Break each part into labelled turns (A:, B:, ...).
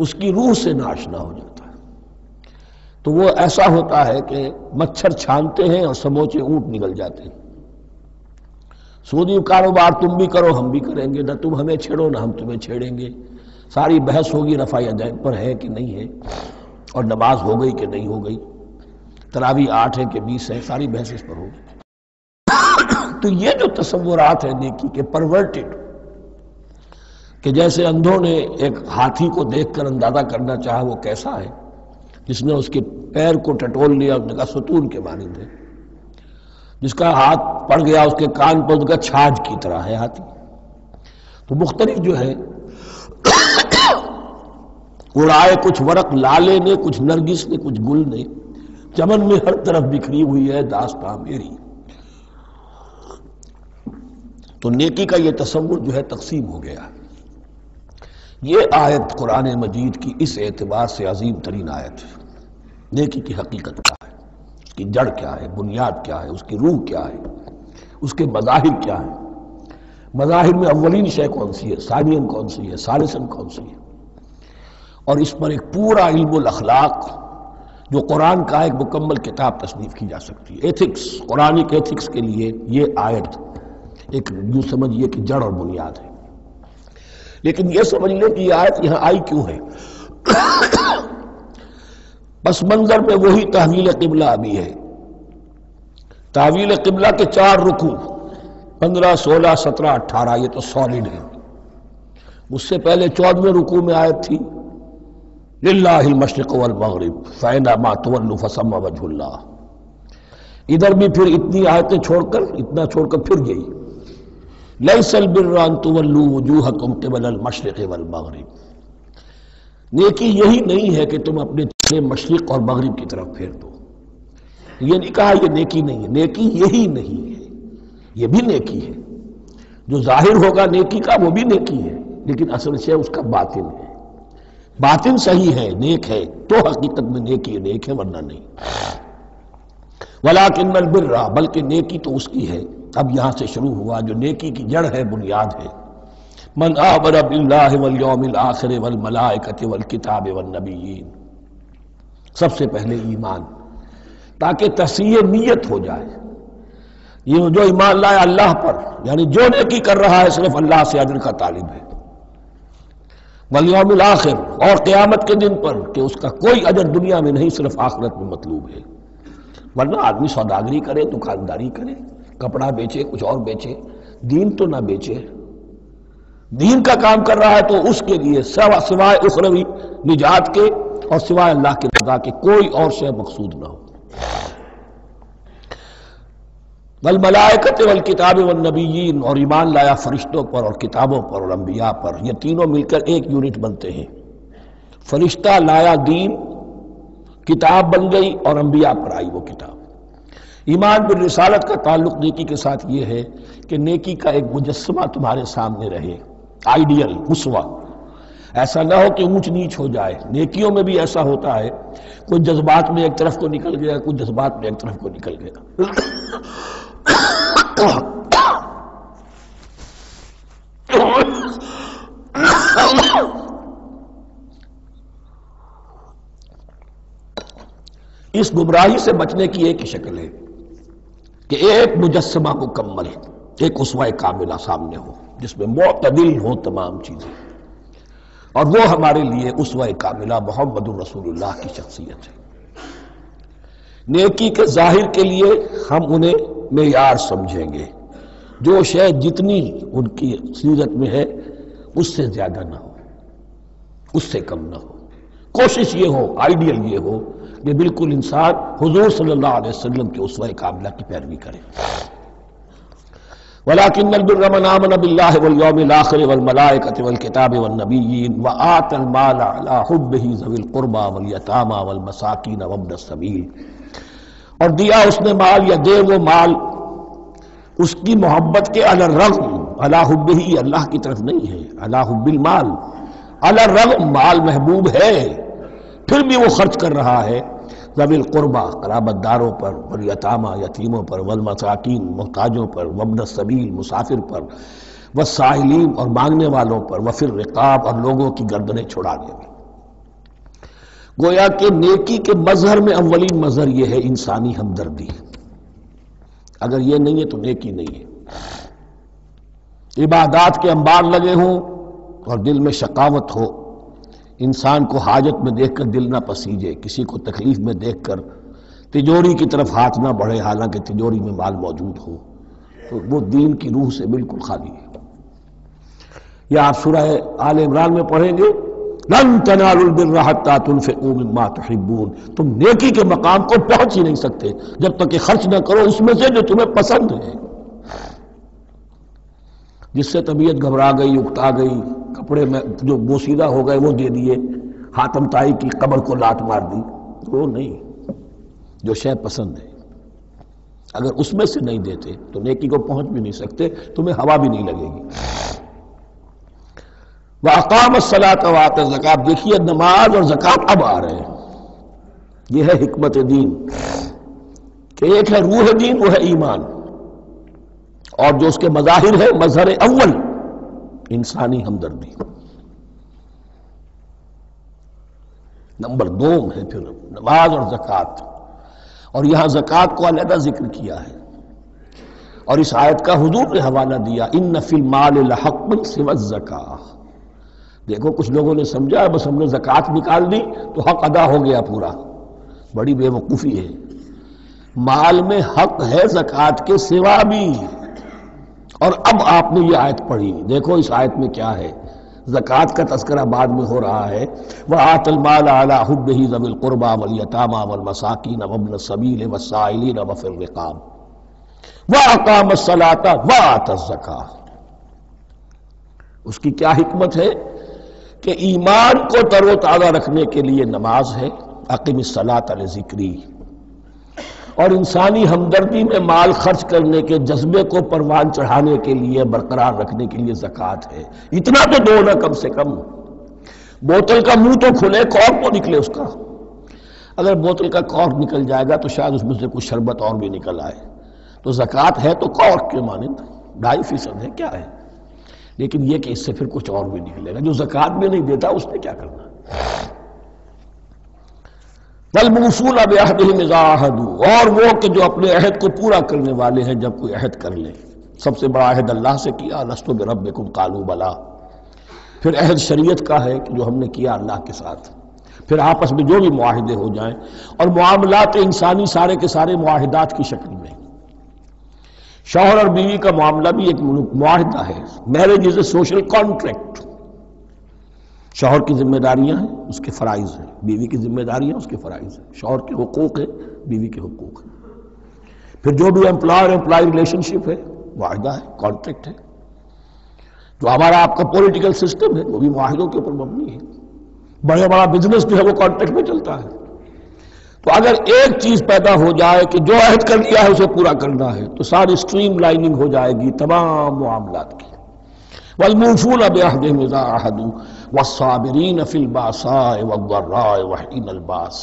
A: اس کی روح سے ناشنا ہو جاتا ہے. تو وہ ایسا ہوتا ہے کہ مچھر چھانتے ہیں اور سموچے اونٹ نکل جاتے ہیں. سودی کاروبار تم بھی کرو ہم بھی کریں گے، نہ تم ہمیں چھیڑو نہ ہم تمہیں چھیڑیں گے. ساری بحث ہوگی رفع یدین پر ہے کہ نہیں ہے، اور نماز ہو گئی کہ نہیں ہو گئی، تراویح 8 ہے کہ 20 ہے، ساری بحث اس پر ہوگی. تو یہ جو تصورات ہیں نیکی کے پرورٹڈ، کہ جیسے اندھوں نے ایک ہاتھی کو دیکھ کر اندازہ کرنا چاہا وہ کیسا ہے، جس نے اس کے پیر کو ٹٹول لیا، اس نے کہا ستون کے مانند ہے. جس کا ہاتھ پڑ گیا اس کے کان پر، اس کا چھاج کی طرح ہے ہاتھی. تو مختلف جو ہے اڑائے کچھ ورق لالے نے، کچھ نرگس نے، کچھ گل نے، چمن میں ہر طرف بکھری ہوئی ہے داستاں میری. تو نیکی کا یہ تصور جو ہے تقسیم ہو گیا. یہ آیت قرآن مجید کی اس اعتبار سے عظیم ترین آیت ہے. نیکی کی حقیقت کیا ہے، اس کی جڑ کیا ہے، بنیاد کیا ہے، اس کی روح کیا ہے، اس کے مظاہر کیا ہے. مظاہر میں اولین شے کون سی ہے، ثانین کون سی ہے، ثالثاً کون سی ہے. اور اس پر ایک پورا علم الاخلاق جو قرآن کا ایک مکمل کتاب تصنیف کی جا سکتی ہے. ایتھکس، قرآنک ایتھکس کے لیے یہ آیت ایک یوں سمجھیے کہ جڑ اور بنیاد ہے. لیکن یہ سمجھ لیں کہ یہ آیت یہاں آئی کیوں ہے. پس منظر میں وہی تحویل قبلہ ابھی ہے. تحویل قبلہ کے 4 رکوع 15 16 17 18 یہ تو سالڈ ہے. اس سے پہلے 14ویں رکوع میں آیت تھی للہ المشرق والمغرب فأینما تولوا فثم وجہ اللہ. ادھر بھی پھر اتنی آیتیں چھوڑ کر، اتنا چھوڑ کر پھر گئی لیس البر ان تولوا وجوہکم قبل المشرق والمغرب. نیکی یہی نہیں ہے کہ تم اپنے چہرے مشرق اور مغرب کی طرف پھیر دو. یہ نہیں کہا یہ نیکی نہیں ہے، نیکی یہی نہیں ہے، یہ بھی نیکی ہے. جو ظاہر ہوگا نیکی کا وہ بھی نیکی ہے، لیکن اصل سے اس کا باطن ہے. باطن صحیح ہے، نیک ہے، تو حقیقت میں نیکی نیک ہے، ورنہ نہیں. ولیکن البر، بلکہ نیکی تو اس کی ہے. اب یہاں سے شروع ہوا جو نیکی کی جڑ ہے، بنیاد ہے. من آمن باللہ والیوم الآخر والملائکۃ والکتاب والنبیین. سب سے پہلے ایمان، تاکہ تصحیح نیت ہو جائے. یہ جو ایمان لائے اللہ پر، یعنی جو نیکی کر رہا ہے صرف اللہ سے اجر کا طالب ہے. والیوم الآخر، اور قیامت کے دن پر کہ اس کا کوئی اجر دنیا میں نہیں، صرف آخرت میں مطلوب ہے. ورنہ آدمی سوداگری کرے، دکانداری کرے، کپڑا بیچے، کچھ اور بیچے، دین تو نہ بیچے. دین کا کام کر رہا ہے تو اس کے لیے سوائے اخروی نجات کے اور سوائے اللہ کے رضا کے کوئی اور شے مقصود نہ ہو. والملائکۃ والکتاب والنبیین، اور ایمان لایا فرشتوں پر اور کتابوں پر اور انبیاء پر. یہ تینوں مل کر ایک یونٹ بنتے ہیں. فرشتہ لایا دین، کتاب بن گئی، اور انبیاء پر آئی وہ کتاب. ایمان بالرسالت کا تعلق نیکی کے ساتھ یہ ہے کہ نیکی کا ایک مجسمہ تمہارے سامنے رہے، آئیڈیل، اسوہ. ایسا نہ ہو کہ اونچ نیچ ہو جائے. نیکیوں میں بھی ایسا ہوتا ہے، کوئی جذبات میں ایک طرف کو نکل گیا، کچھ جذبات میں ایک طرف کو نکل گیا. اس گمراہی سے بچنے کی ایک ہی شکل ہے کہ ایک مجسمہ مکمل، ایک اسوہ کاملہ سامنے ہو جس میں معتدل ہو تمام چیزیں. اور وہ ہمارے لیے اسوہ کاملہ محمد الرسول اللہ کی شخصیت ہے. نیکی کے ظاہر کے لیے ہم انہیں معیار سمجھیں گے. جو شے جتنی ان کی سیرت میں ہے اس سے زیادہ نہ ہو، اس سے کم نہ ہو. کوشش یہ ہو، آئیڈیل یہ ہو کہ بالکل انسان حضور صلی اللہ علیہ وسلم کے اسوہ کاملہ کی پیروی کرے. ولیکن البر من آمن باللہ والیوم الآخر والملائکۃ والکتاب والنبیین وآتى المال علی حبہ ذوی القربى والیتامى والمساکین وابن السبیل. اور دیا اس نے مال، یا دے وہ مال اس کی محبت کے علی الرغم، علی حبہ اللہ کی طرف نہیں ہے، علی حب المال، علی الرغم مال محبوب ہے پھر بھی وہ خرچ کر رہا ہے. ذوی القربہ قرابت داروں پر، والیتامى یتیموں پر، والمساکین محتاجوں پر، وابن السبیل مسافر پر، والسائلین اور مانگنے والوں پر، وفی الرقاب اور لوگوں کی گردنیں چھڑانے میں. گویا کہ نیکی کے مظہر میں اولین مظہر یہ ہے انسانی ہمدردی. اگر یہ نہیں ہے تو نیکی نہیں ہے. عبادات کے انبار لگے ہوں اور دل میں شقاوت ہو، انسان کو حاجت میں دیکھ کر دل نہ پسیجے، کسی کو تکلیف میں دیکھ کر تجوری کی طرف ہاتھ نہ بڑھے حالانکہ تجوری میں مال موجود ہو، تو وہ دین کی روح سے بالکل خالی ہے. یا آپ سورہ آل عمران میں پڑھیں گے لن تنالوا البر حتى تنفقوا مما تحبون، تم نیکی کے مقام کو پہنچ ہی نہیں سکتے جب تک کہ خرچ نہ کرو اس میں سے جو تمہیں پسند ہے. جس سے طبیعت گھبرا گئی، اکتا گئی، کپڑے میں جو بوسیدہ ہو گئے وہ دے دیے، حاتم طائی کی قبر کو لات مار دی، وہ نہیں. جو شے پسند ہے اگر اس میں سے نہیں دیتے تو نیکی کو پہنچ بھی نہیں سکتے، تمہیں ہوا بھی نہیں لگے گی. وَأَقَامَ الصَّلَاةَ وَآتَى الزَّكَاةَ. دیکھیے نماز اور زکوٰۃ اب آ رہے ہیں. یہ ہے حکمت دین کہ ایک ہے روح دین، وہ ہے ایمان، اور جو اس کے مظاہر ہے مظہر اول انسانی ہمدردی. نمبر 2 ہے پھر نماز اور زکوٰۃ، اور یہاں زکوٰۃ کو علیحدہ ذکر کیا ہے، اور اس آیت کا حضور نے حوالہ دیا ان فی المال لحقا سوى الزکاۃ. دیکھو کچھ لوگوں نے سمجھا بس ہم نے زکوٰۃ نکال دی تو حق ادا ہو گیا پورا. بڑی بے وقوفی ہے. مال میں حق ہے زکوٰۃ کے سوا بھی. اور اب آپ نے یہ آیت پڑھی، دیکھو اس آیت میں کیا ہے. زکوٰۃ کا تذکرہ بعد میں ہو رہا ہے. وَآتَى الْمَالَ عَلَىٰ حُبِّهِ ذَوِي الْقُرْبَىٰ وَالْيَتَامَىٰ وَالْمَسَاكِينَ وَابْنَ السَّبِيلِ وَالسَّائِلِينَ وَفِي الرِّقَابِ وَأَقَامَ الصَّلَاةَ وَآتَى الزَّكَاةَ. اس کی کیا حکمت ہے کہ ایمان کو تر و تازہ رکھنے کے لیے نماز ہے، اقم الصلاۃ لذکری، اور انسانی ہمدردی میں مال خرچ کرنے کے جذبے کو پروان چڑھانے کے لیے برقرار رکھنے کے لیے زکوٰۃ ہے. اتنا تو دو نا کم سے کم. بوتل کا منہ تو کھلے، کارک تو نکلے اس کا. اگر بوتل کا کارک نکل جائے گا تو شاید اس میں سے کچھ شربت اور بھی نکل آئے. تو زکوٰۃ ہے تو کارک کے مانند 2.5% ہے، کیا ہے، لیکن یہ کہ اس سے پھر کچھ اور بھی نکلے گا. جو زکوٰۃ میں نہیں دیتا اس نے کیا کرنا. وَالْمُوفُونَ بِعَهْدِهِمْ إِذَا عَاهَدُوا، اور وہ کہ جو اپنے عہد کو پورا کرنے والے ہیں جب کوئی عہد کر لے. سب سے بڑا عہد اللہ سے کیا، لست بربکم قالوا بلی. پھر عہد شریعت کا ہے کہ جو ہم نے کیا اللہ کے ساتھ. پھر آپس میں جو بھی معاہدے ہو جائیں، اور معاملات انسانی سارے کے سارے معاہدات کی شکل میں. شوہر اور بیوی کا معاملہ بھی ایک معاہدہ ہے. Marriage is a social contract. شوہر کی ذمہ داریاں ہیں، اس کے فرائض ہیں. بیوی کی ذمہ داریاں، اس کے فرائض ہیں. شوہر کے حقوق ہیں، بیوی کے حقوق ہیں. پھر جو بھی امپلائر امپلائی ریلیشن شپ ہے معاہدہ ہے، کانٹریکٹ ہے. جو ہمارا آپ کا پولیٹیکل سسٹم ہے وہ بھی معاہدوں کے اوپر مبنی ہے. بڑا بزنس جو ہے وہ کانٹریکٹ میں چلتا ہے. تو اگر ایک چیز پیدا ہو جائے کہ جو عہد کر لیا ہے اسے پورا کرنا ہے تو ساری اسٹریم لائننگ ہو جائے گی تمام معاملات کی. وَالْمُوفُونَ بِعَهْدِهِمْ إِذَا عَاهَدُوا وَالصَّابِرِينَ فِي الْبَأْسَاءِ وَالضَّرَّاءِ وَحِينَ الْبَأْسِ،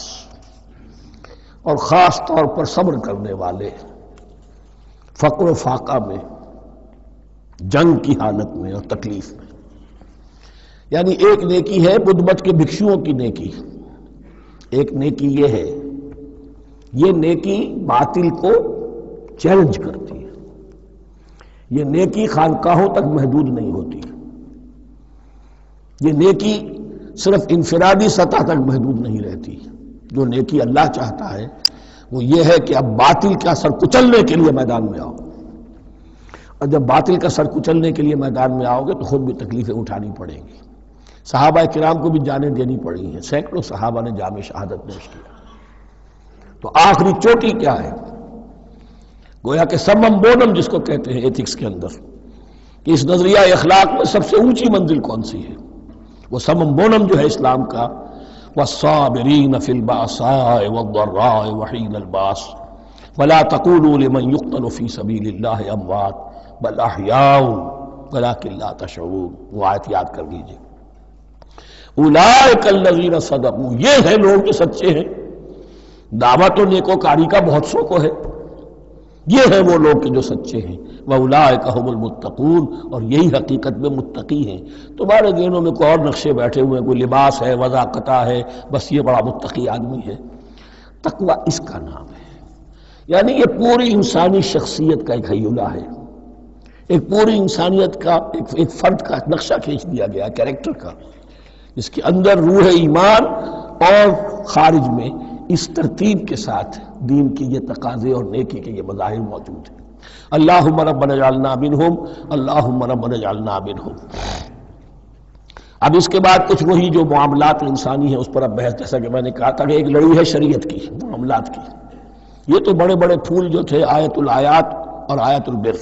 A: اور خاص طور پر صبر کرنے والے فقر و فاقہ میں، جنگ کی حالت میں اور تکلیف میں. یعنی ایک نیکی ہے بدھ مت کے بھکشوؤں کی نیکی. ایک نیکی یہ ہے، یہ نیکی باطل کو چیلنج کرتی ہے. یہ نیکی خانقاہوں تک محدود نہیں ہوتی. یہ نیکی صرف انفرادی سطح تک محدود نہیں رہتی. جو نیکی اللہ چاہتا ہے وہ یہ ہے کہ اب باطل کا سر کچلنے کے لیے میدان میں آؤ. اور جب باطل کا سر کچلنے کے لیے میدان میں آؤ گے تو خود بھی تکلیفیں اٹھانی پڑیں گی. صحابہ کرام کو بھی جانیں دینی پڑی ہیں. سینکڑوں صحابہ نے جام شہادت پیش کیا. تو آخری چوٹی کیا ہے؟ گویا کہ سمم بونم جس کو کہتے ہیں ایتھکس کے اندر، کہ اس نظریہ اخلاق میں سب سے اونچی منزل کون سی ہے؟ وہ سمم بونم جو ہے اسلام کا، وَالصَّابِرِينَ فِي الْبَأْسَاءِ وَالضَّرَّاءِ وَحِينَ الْبَأْسِ وَلَا تَقُولُوا لِمَنْ يُقْتَلُ فِي سَبِيلِ اللَّهِ أَمْوَاتٌ بَلْ أَحْيَاءٌ وَلَكِنْ لَا تَشْعُرُونَ. وہ آیت یاد کر لیجیے. اولئک الذین صدقوا، یہ ہیں لوگ جو سچے ہیں. دعوت و نیکوکاری کا بہت سو کو ہے، یہ ہیں وہ لوگ کہ جو سچے ہیں، وَأُولَٰئِكَ هُمُ الْمُتَّقُونَ، اور یہی حقیقت میں متقی ہیں۔ تمہارے ذہنوں میں کوئی اور نقشے بیٹھے ہوئے ہیں، کوئی لباس ہے، وضاقتہ ہے، بس یہ بڑا متقی آدمی ہے۔ تقویٰ اس کا نام ہے، یعنی یہ پوری انسانی شخصیت کا ایک ہیولہ ہے، ایک پوری انسانیت کا ایک فرد کا نقشہ کھینچ دیا گیا کیریکٹر کا، جس کے اندر روح ایمان اور خارج میں اس ترتیب کے ساتھ دین کی یہ تقاضے اور نیکی کے یہ مظاہر موجود ہیں۔ اللہم ربنا اجعلنا منہم، اللہم ربنا اجعلنا منہم۔ اب اس کے بعد کچھ وہی جو معاملات انسانی ہیں اس پر اب بحث، جیسا کہ میں نے کہا تھا کہ ایک لڑی ہے شریعت کی، معاملات کی۔ یہ تو بڑے بڑے پھول جو تھے آیت الآیات اور آیت البر۔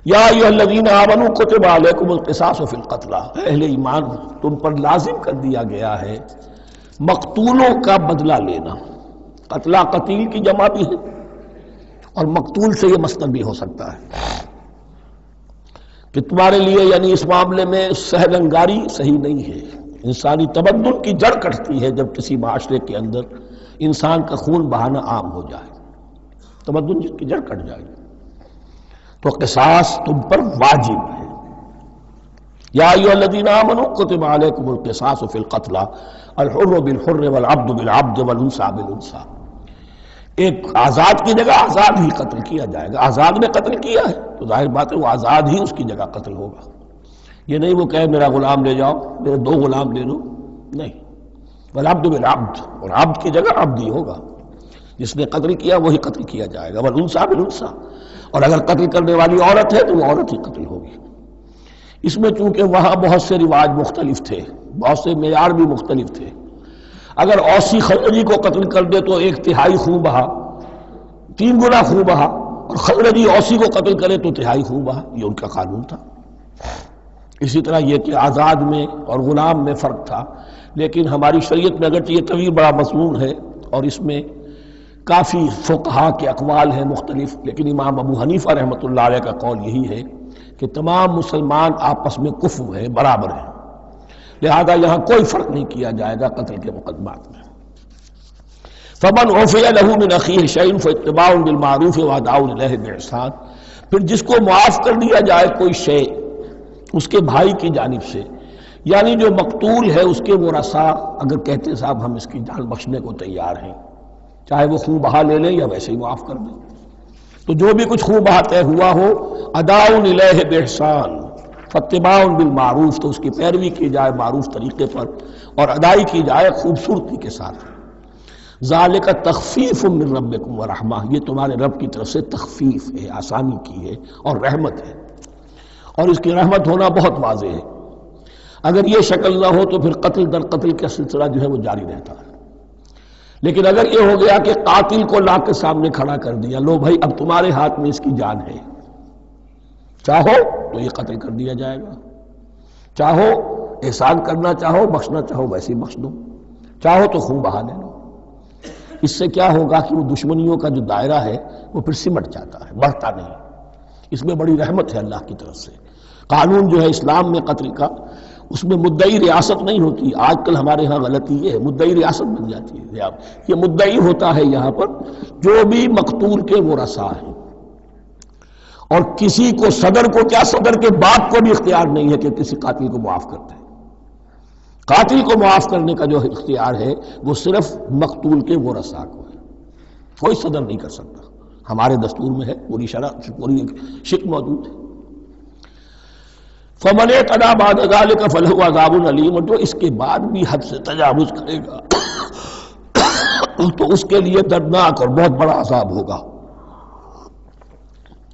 A: یا ایھا الذین آمنوا کتب علیکم القصاص فی القتلی، اہل ایمان تم پر لازم کر دیا گیا ہے مقتولوں کا بدلہ لینا۔ قتلہ قتیل کی جمع بھی ہے، اور مقتول سے یہ مصدر بھی ہو سکتا ہے کہ تمہارے لیے یعنی اس معاملے میں سہل انگاری صحیح نہیں ہے۔ انسانی تمدن کی جڑ کٹتی ہے جب کسی معاشرے کے اندر انسان کا خون بہانا عام ہو جائے، تمدن جس کی جڑ کٹ جائے، تو قصاص تم پر واجب ہے۔ یا ایھا الذین آمنوا کتب علیکم القصاص فی القتلی الحر بالحر والعبد بالعبد والانثی بالانثی۔ ایک آزاد کی جگہ آزاد ہی قتل کیا جائے گا۔ آزاد نے قتل کیا ہے تو ظاہر بات ہے وہ آزاد ہی اس کی جگہ قتل ہوگا۔ یہ نہیں وہ کہے میرا غلام لے جاؤ، میرے 2 غلام لے لو، نہیں، والعبد بالعبد، اور عبد کی جگہ عبد ہی ہوگا، جس نے قتل کیا وہی قتل کیا جائے گا، والانثی بالانثی، اور اگر قتل کرنے والی عورت ہے تو وہ عورت ہی قتل ہوگی۔ اس میں چونکہ وہاں بہت سے رواج مختلف تھے، بہت سے معیار بھی مختلف تھے۔ اگر اوسی خزرجی کو قتل کر دے تو 1/3 خون بہا، 3 گنا خون بہا، اور خزرجی اوسی کو قتل کرے تو 1/3 خون بہا، یہ ان کا قانون تھا۔ اسی طرح یہ کہ آزاد میں اور غلام میں فرق تھا، لیکن ہماری شریعت میں اگرچہ یہ طویل بڑا مضمون ہے اور اس میں کافی فقہا کے اقوال ہیں مختلف، لیکن امام ابو حنیفہ رحمۃ اللہ علیہ کا قول یہی ہے کہ تمام مسلمان آپس میں کفو ہیں، برابر ہیں، لہذا یہاں کوئی فرق نہیں کیا جائے گا قتل کے مقدمات میں۔ فمن عفی لہ من اخیہ شیء فاتباع بالمعروف واداء الیہ باحسان، پھر جس کو معاف کر دیا جائے کوئی شے اس کے بھائی کی جانب سے، یعنی جو مقتول ہے اس کے ورثاء اگر کہتے صاحب ہم اس کی جان بخشنے کو تیار ہیں، چاہے وہ خون بہا لے لیں یا ویسے ہی معاف کر دیں، تو جو بھی کچھ خون بہا طے ہوا ہو اداء الیہ باحسان فاتباع بالمعروف، تو اس کی پیروی کی جائے معروف طریقے پر اور ادائی کی جائے خوبصورتی کے ساتھ۔ ذالک تخفیف من ربکم ورحمہ، یہ تمہارے رب کی طرف سے تخفیف ہے، آسانی کی ہے اور رحمت ہے، اور اس کی رحمت ہونا بہت واضح ہے۔ اگر یہ شکل نہ ہو تو پھر قتل در قتل کا سلسلہ جو ہے وہ جاری رہتا ہے، لیکن اگر یہ ہو گیا کہ قاتل کو لا کے سامنے کھڑا کر دیا، لو بھائی اب تمہارے ہاتھ میں اس کی جان ہے، چاہو تو یہ قتل کر دیا جائے گا، چاہو احسان کرنا چاہو بخشنا چاہو ویسے ہی بخش دو، چاہو تو خون بہا لے لو۔ اس سے کیا ہوگا کہ وہ دشمنیوں کا جو دائرہ ہے وہ پھر سمٹ جاتا ہے، بڑھتا نہیں۔ اس میں بڑی رحمت ہے اللہ کی طرف سے۔ قانون جو ہے اسلام میں قتل کا، اس میں مدعی ریاست نہیں ہوتی۔ آج کل ہمارے ہاں غلطی یہ ہے، مدعی ریاست بن جاتی ہے۔ یہ مدعی ہوتا ہے یہاں پر جو بھی مقتول کے ورثاء ہیں، اور کسی کو صدر کو کیا صدر کے باپ کو بھی اختیار نہیں ہے کہ کسی قاتل کو معاف کر دے۔ قاتل کو معاف کرنے کا جو اختیار ہے وہ صرف مقتول کے ورثاء کو ہے، کوئی صدر نہیں کر سکتا۔ ہمارے دستور میں ہے، پوری شرع پوری شک موجود ہے۔ فَمَنِ اعْتَدَىٰ بَعْدَ ذَٰلِكَ فَلَهُ عَذَابٌ أَلِيمٌ، جو اس کے بعد بھی حد سے تجاوز کرے گا تو اس کے لیے دردناک اور بہت بڑا عذاب ہوگا۔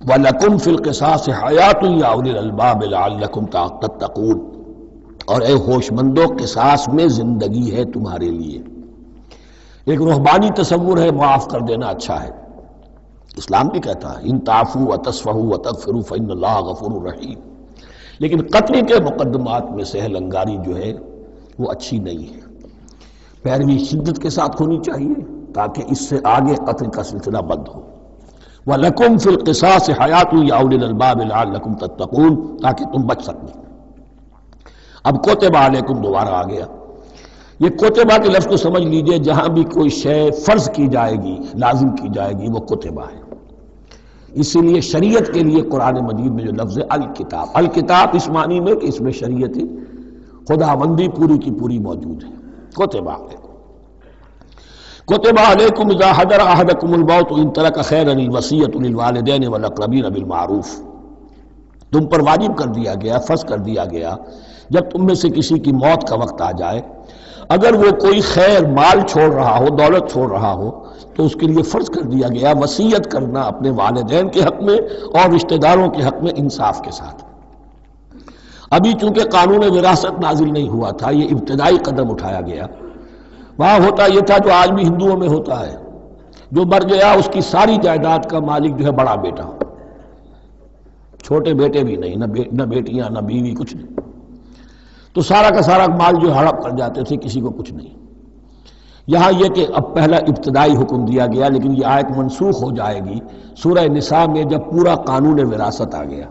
A: وَلَكُمْ فِي الْقِصَاصِ حَيَاةٌ يَا أُولِي الْأَلْبَابِ لَعَلَّكُمْ تَتَّقُونَ، اور اے ہوش مندو قصاص میں زندگی ہے تمہارے لیے۔ ایک روحانی تصور ہے معاف کر دینا اچھا ہے، اسلام بھی کہتا ہے ان تعفوا وتصفحوا وتغفروا فإن اللہ غفور رحیم، لیکن قتل کے مقدمات میں سہل انگاری جو ہے وہ اچھی نہیں ہے، پیروی شدت کے ساتھ ہونی چاہیے تاکہ اس سے آگے قتل کا سلسلہ بند ہو۔ وَلَكُمْ فِي الْقِصَاصِ حَيَاةٌ يَا أُولِي الْأَلْبَابِ لَعَلَّكُمْ تَتَّقُونَ، تاکہ تم بچ سکو۔ اب کوتبہ علیکم دوبارہ آ گیا۔ یہ کوتبہ کے لفظ کو سمجھ لیجئے، جہاں بھی کوئی شے فرض کی جائے گی، لازم کی جائے گی، وہ کوتبہ ہے۔ اسی لیے شریعت کے لیے قرآن مجید میں جو لفظ ہے الکتاب، الکتاب اس معنی میں کہ اس میں شریعت خداوندی پوری کی پوری موجود ہے۔ کتب علیکم اذا حضر احدکم الموت ان ترک خیرا الوصیۃ للوالدین والاقربین بالمعروف، تم پر واجب کر دیا گیا، فرض کر دیا گیا جب تم میں سے کسی کی موت کا وقت آ جائے، اگر وہ کوئی خیر مال چھوڑ رہا ہو، دولت چھوڑ رہا ہو، تو اس کے لیے فرض کر دیا گیا وصیت کرنا اپنے والدین کے حق میں اور رشتہ داروں کے حق میں انصاف کے ساتھ۔ ابھی چونکہ قانون وراثت نازل نہیں ہوا تھا، یہ ابتدائی قدم اٹھایا گیا۔ وہاں ہوتا یہ تھا جو آج بھی ہندوؤں میں ہوتا ہے، جو مر گیا اس کی ساری جائیداد کا مالک جو ہے بڑا بیٹا، چھوٹے بیٹے بھی نہیں، نہ بیٹیاں نہ بیوی، کچھ نہیں، تو سارا کا سارا مال جو ہڑپ کر جاتے تھے، کسی کو کچھ نہیں۔ یہاں یہ کہ اب پہلا ابتدائی حکم دیا گیا، لیکن یہ آیت منسوخ ہو جائے گی سورہ نساء میں جب پورا قانون وراثت آ گیا،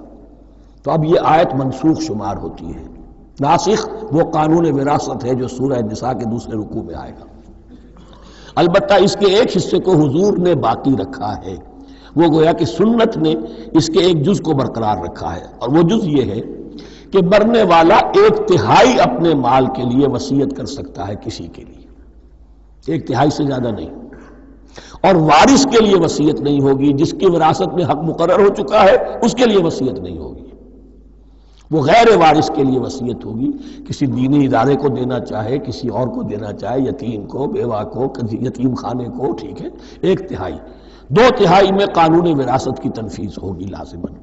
A: تو اب یہ آیت منسوخ شمار ہوتی ہے۔ ناسخ وہ قانون وراثت ہے جو سورہ نساء کے دوسرے رکوع میں آئے گا۔ البتہ اس کے ایک حصے کو حضور نے باقی رکھا ہے، وہ گویا کہ سنت نے اس کے ایک جز کو برقرار رکھا ہے، اور وہ جز یہ ہے کہ مرنے والا 1/3 اپنے مال کے لیے وصیت کر سکتا ہے کسی کے لیے، 1/3 سے زیادہ نہیں، اور وارث کے لیے وصیت نہیں ہوگی، جس کی وراثت میں حق مقرر ہو چکا ہے اس کے لیے وصیت نہیں ہوگی، وہ غیر وارث کے لیے وصیت ہوگی، کسی دینی ادارے کو دینا چاہے، کسی اور کو دینا چاہے، یتیم کو، بیوہ کو، یتیم خانے کو، ٹھیک ہے، 1/3، 2/3 میں قانون وراثت کی تنفیذ ہوگی لازماً۔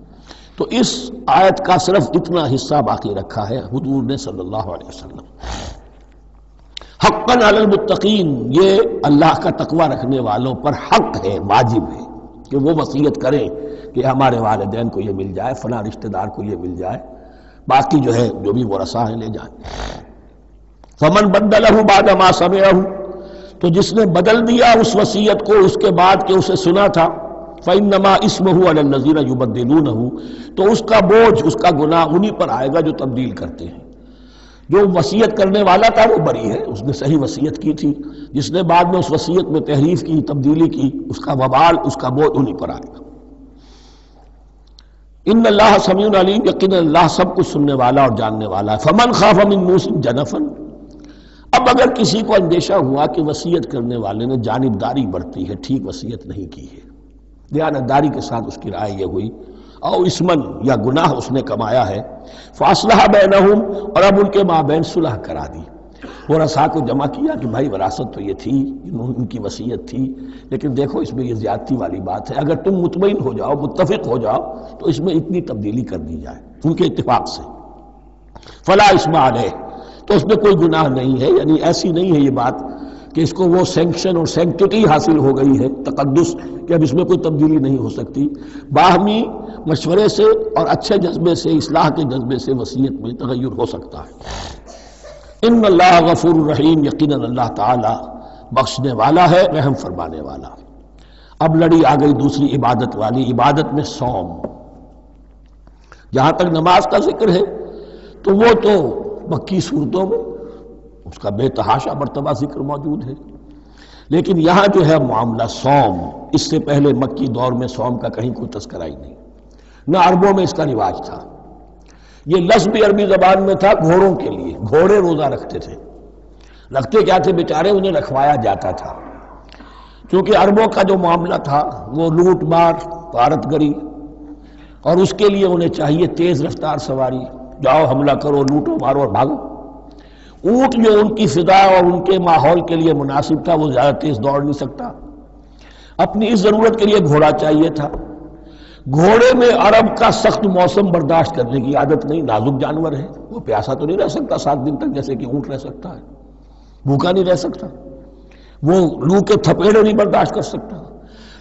A: تو اس آیت کا صرف اتنا حصہ باقی رکھا ہے حضور نے صلی اللہ علیہ وسلم۔ حقاً علی المتقین، یہ اللہ کا تقوی رکھنے والوں پر حق ہے، واجب ہے کہ وہ وصیت کریں کہ ہمارے والدین کو یہ مل جائے، فلاں رشتہ دار کو یہ مل جائے، باقی جو ہے جو بھی ورثاء ہیں لے جائیں۔ فمن بدلہ بعد ما سمعہ، تو جس نے بدل دیا اس وصیت کو اس کے بعد کہ اسے سنا تھا، فإنما اسمہ علی الذین یبدلونہ، تو اس کا بوجھ، اس کا گناہ انہی پر آئے گا جو تبدیل کرتے ہیں۔ جو وصیت کرنے والا تھا وہ بری ہے، اس نے صحیح وصیت کی تھی، جس نے بعد میں اس وصیت میں تحریف کی، تبدیلی کی، اس کا وبال، اس کا بوجھ انہی پر آئے گا۔ ان اللہ سمیع علیم، یقینا اللہ سب کچھ سننے والا اور جاننے والا ہے۔ فمن خاف من موص جنفا، اب اگر کسی کو اندیشہ ہوا کہ وصیت کرنے والے نے جانبداری برتی ہے، ٹھیک وصیت نہیں کی ہے، دیانتداری کے ساتھ اس کی رائے یہ ہوئی، او اسمن، یا گناہ اس نے کمایا ہے، فاصلح بینہم، اور اب ان کے مابین صلح کرا دی، ورثاء کو جمع کیا کہ بھائی وراثت تو یہ تھی، ان کی وصیت تھی، لیکن دیکھو اس میں یہ زیادتی والی بات ہے، اگر تم مطمئن ہو جاؤ، متفق ہو جاؤ، تو اس میں اتنی تبدیلی کر دی جائے ان کے اتفاق سے، فلا اسم علیہ، تو اس میں کوئی گناہ نہیں ہے، یعنی ایسی نہیں ہے یہ بات کہ اس کو وہ سینکشن اور سینکٹیٹی حاصل ہو گئی ہے، تقدس، کہ اب اس میں کوئی تبدیلی نہیں ہو سکتی، باہمی مشورے سے اور اچھے جذبے سے، اصلاح کے جذبے سے وصیت میں تغیر ہو سکتا ہے۔ ان اللہ غفور الرحیم، یقیناً اللہ تعالی بخشنے والا ہے، رحم فرمانے والا۔ اب لڑی آ گئی دوسری عبادت والی، عبادت میں صوم۔ جہاں تک نماز کا ذکر ہے تو وہ تو مکی صورتوں میں اس کا بے تحاشا مرتبہ ذکر موجود ہے، لیکن یہاں جو ہے معاملہ صوم، اس سے پہلے مکی دور میں صوم کا کہیں کوئی تذکرہ ہی نہیں، نہ عربوں میں اس کا رواج تھا۔ یہ لفظ بھی عربی زبان میں تھا گھوڑوں کے لیے، گھوڑے روزہ رکھتے تھے، رکھتے کیا تھے بیچارے، انہیں رکھوایا جاتا تھا، کیونکہ عربوں کا جو معاملہ تھا وہ لوٹ مار، غارت گری، اور اس کے لیے انہیں چاہیے تیز رفتار سواری، جاؤ حملہ کرو، لوٹو مارو اور بھاگو۔ اونٹ جو ان کی فضا اور ان کے ماحول کے لیے مناسب تھا وہ زیادہ تیز دوڑ نہیں سکتا، اپنی اس ضرورت کے لیے گھوڑا چاہیے تھا۔ گھوڑے میں عرب کا سخت موسم برداشت کرنے کی عادت نہیں، نازک جانور ہے، وہ پیاسا تو نہیں رہ سکتا 7 دن تک جیسے کہ اونٹ رہ سکتا ہے، بھوکا نہیں رہ سکتا، وہ لو کے تھپیڑے نہیں برداشت کر سکتا،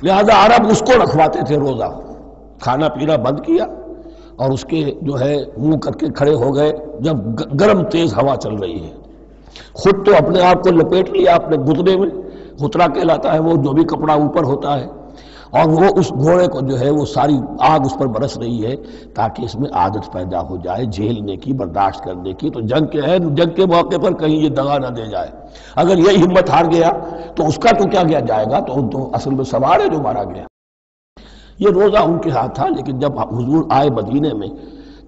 A: لہذا عرب اس کو رکھواتے تھے روزہ، کھانا پینا بند کیا اور اس کے جو ہے منہ کر کے کھڑے ہو گئے جب گرم تیز ہوا چل رہی ہے، خود تو اپنے آپ کو لپیٹ لیا اپنے گھٹنے میں، غترہ کہلاتا ہے وہ جو بھی کپڑا اوپر ہوتا ہے، اور وہ اس گھوڑے کو جو ہے وہ ساری آگ اس پر برس رہی ہے تاکہ اس میں عادت پیدا ہو جائے جھیلنے کی، برداشت کرنے کی، تو جنگ کے موقع پر کہیں یہ دغا نہ دے جائے، اگر یہ ہمت ہار گیا تو اس کا تو کیا گیا جائے گا، تو اصل میں سوار ہے جو مارا گیا۔ یہ روزہ ان کے ہاتھ تھا، لیکن جب حضور آئے مدینے میں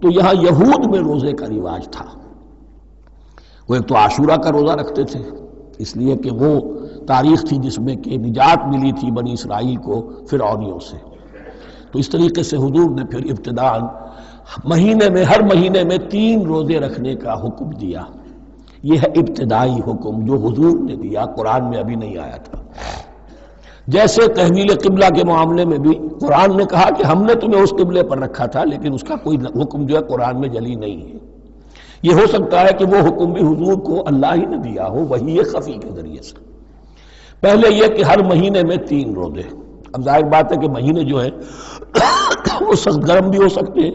A: تو یہاں یہود میں روزے کا رواج تھا۔ وہ ایک تو عاشورہ کا روزہ رکھتے تھے، اس لیے کہ وہ تاریخ تھی جس میں کہ نجات ملی تھی بنی اسرائیل کو فرعونیوں سے۔ تو اس طریقے سے حضور نے پھر ابتداءً مہینے میں ہر مہینے میں 3 روزے رکھنے کا حکم دیا۔ یہ ہے ابتدائی حکم جو حضور نے دیا، قرآن میں ابھی نہیں آیا تھا۔ جیسے تحویل قبلہ کے معاملے میں بھی قرآن نے کہا کہ ہم نے تمہیں اس قبلے پر رکھا تھا، لیکن اس کا کوئی حکم جو ہے قرآن میں جلی نہیں ہے۔ یہ ہو سکتا ہے کہ وہ حکم بھی حضور کو اللہ ہی نے دیا ہو، وحی خفی کے ذریعے سے۔ پہلے یہ کہ ہر مہینے میں 3 روزے۔ اب ظاہر بات ہے کہ مہینے جو ہے وہ سخت گرم بھی ہو سکتے ہیں۔